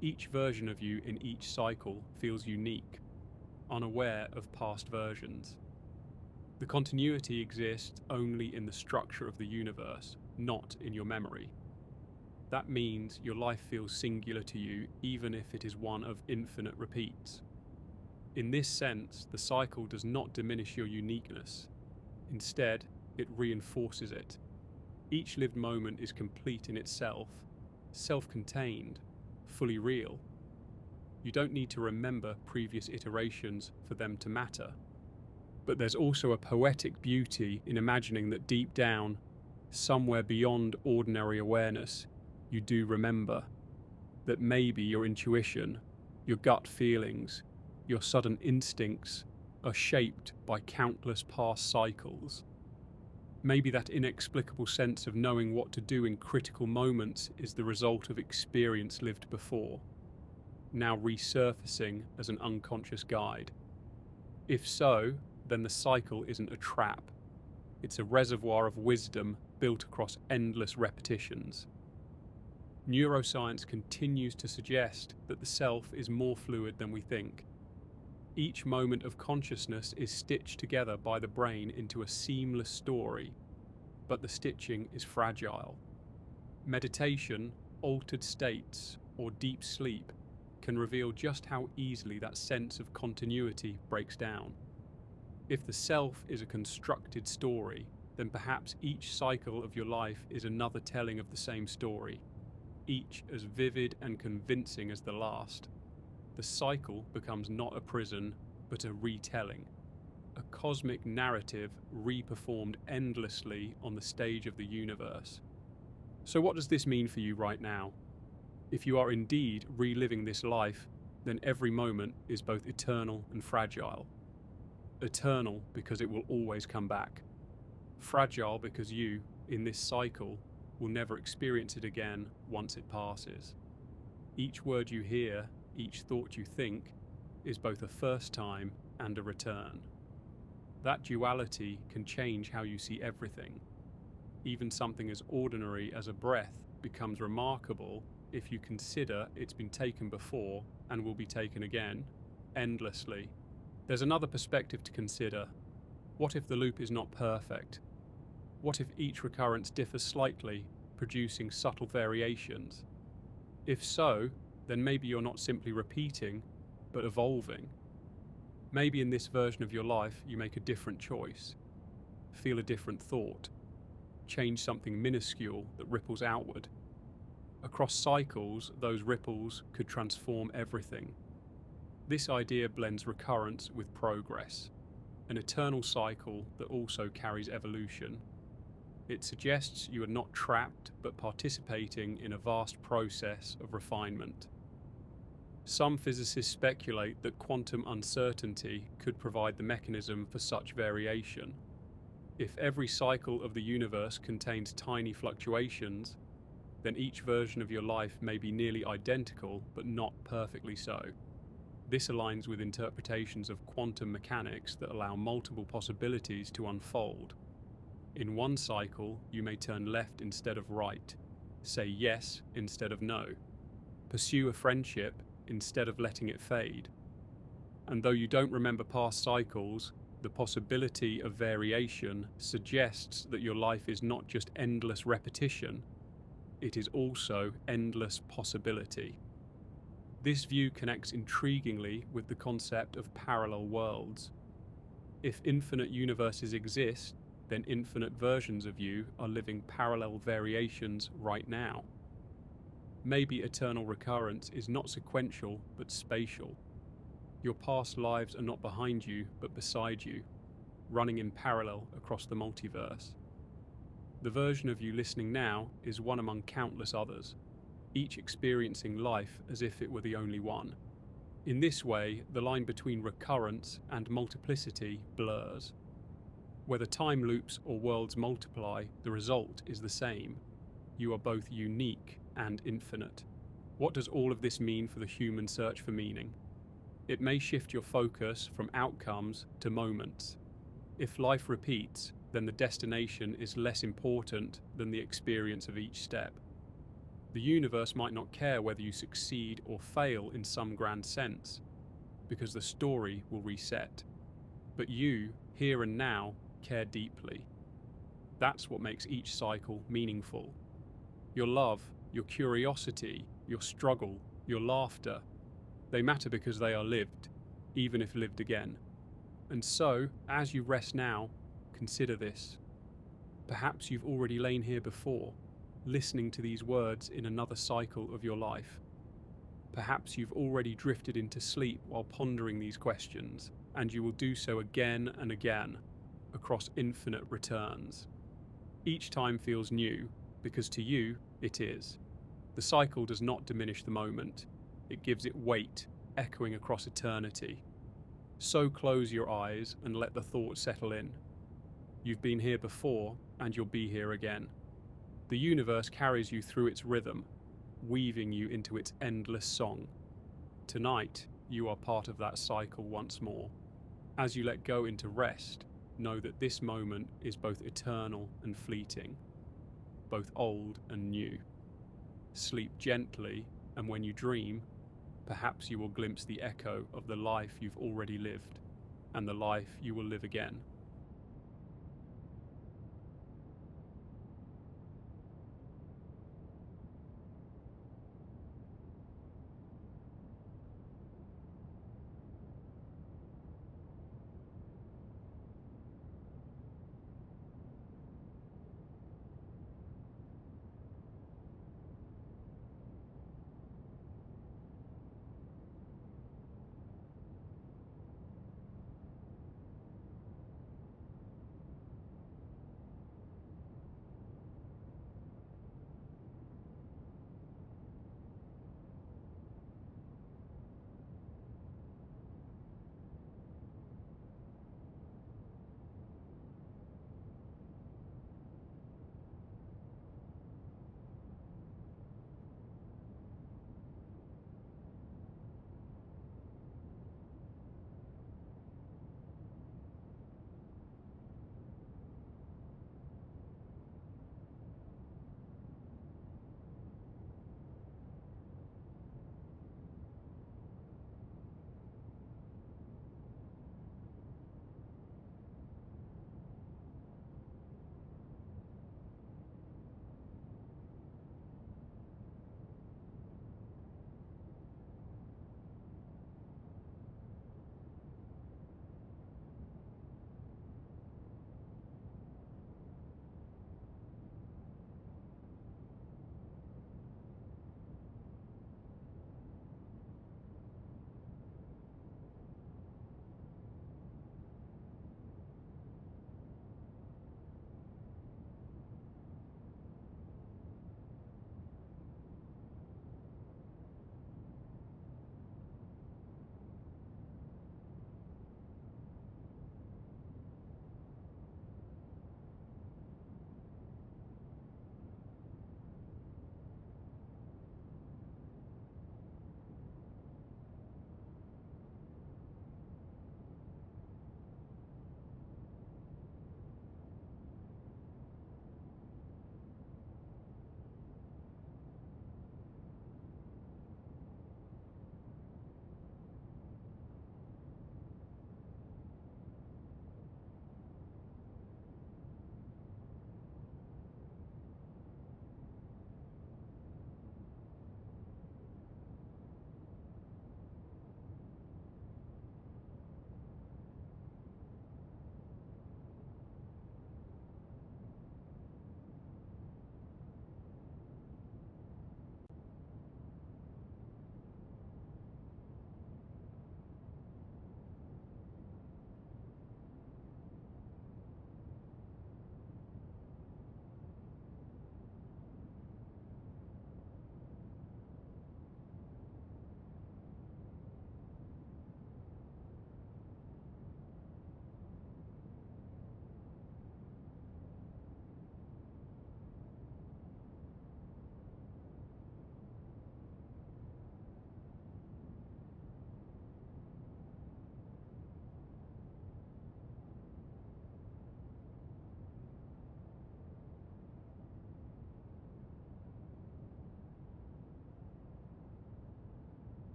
Each version of you in each cycle feels unique, unaware of past versions. The continuity exists only in the structure of the universe, not in your memory. That means your life feels singular to you, even if it is one of infinite repeats. In this sense, the cycle does not diminish your uniqueness. Instead, it reinforces it. Each lived moment is complete in itself, self-contained, fully real. You don't need to remember previous iterations for them to matter. But there's also a poetic beauty in imagining that deep down, somewhere beyond ordinary awareness, you do remember. That maybe your intuition, your gut feelings, your sudden instincts are shaped by countless past cycles. Maybe that inexplicable sense of knowing what to do in critical moments is the result of experience lived before, now resurfacing as an unconscious guide. If so, then the cycle isn't a trap. It's a reservoir of wisdom built across endless repetitions. Neuroscience continues to suggest that the self is more fluid than we think. Each moment of consciousness is stitched together by the brain into a seamless story, but the stitching is fragile. Meditation, altered states, or deep sleep can reveal just how easily that sense of continuity breaks down. If the self is a constructed story, then perhaps each cycle of your life is another telling of the same story, each as vivid and convincing as the last. The cycle becomes not a prison, but a retelling, a cosmic narrative reperformed endlessly on the stage of the universe. So what does this mean for you right now? If you are indeed reliving this life, then every moment is both eternal and fragile. Eternal because it will always come back. Fragile because you, in this cycle, will never experience it again once it passes. Each word you hear, each thought you think, is both a first time and a return. That duality can change how you see everything. Even something as ordinary as a breath becomes remarkable if you consider it's been taken before and will be taken again, endlessly. There's another perspective to consider. What if the loop is not perfect? What if each recurrence differs slightly, producing subtle variations? If so, then maybe you're not simply repeating, but evolving. Maybe in this version of your life you make a different choice, feel a different thought, change something minuscule that ripples outward. Across cycles, those ripples could transform everything. This idea blends recurrence with progress, an eternal cycle that also carries evolution. It suggests you are not trapped but participating in a vast process of refinement. Some physicists speculate that quantum uncertainty could provide the mechanism for such variation. If every cycle of the universe contains tiny fluctuations, then each version of your life may be nearly identical but not perfectly so. This aligns with interpretations of quantum mechanics that allow multiple possibilities to unfold. In one cycle, you may turn left instead of right, say yes instead of no, pursue a friendship instead of letting it fade. And though you don't remember past cycles, the possibility of variation suggests that your life is not just endless repetition, it is also endless possibility. This view connects intriguingly with the concept of parallel worlds. If infinite universes exist, then infinite versions of you are living parallel variations right now. Maybe eternal recurrence is not sequential but spatial. Your past lives are not behind you but beside you, running in parallel across the multiverse. The version of you listening now is one among countless others, each experiencing life as if it were the only one. In this way, the line between recurrence and multiplicity blurs. Whether time loops or worlds multiply, the result is the same. You are both unique and infinite. What does all of this mean for the human search for meaning? It may shift your focus from outcomes to moments. If life repeats, then the destination is less important than the experience of each step. The universe might not care whether you succeed or fail in some grand sense, because the story will reset. But you, here and now, care deeply. That's what makes each cycle meaningful. Your love, your curiosity, your struggle, your laughter, they matter because they are lived, even if lived again. And so, as you rest now, consider this. Perhaps you've already lain here before, listening to these words in another cycle of your life. Perhaps you've already drifted into sleep while pondering these questions, and you will do so again and again, across infinite returns. Each time feels new, because to you, it is. The cycle does not diminish the moment. It gives it weight, echoing across eternity. So close your eyes and let the thought settle in. You've been here before, and you'll be here again. The universe carries you through its rhythm, weaving you into its endless song. Tonight, you are part of that cycle once more. As you let go into rest, know that this moment is both eternal and fleeting, both old and new. Sleep gently, and when you dream, perhaps you will glimpse the echo of the life you've already lived, and the life you will live again.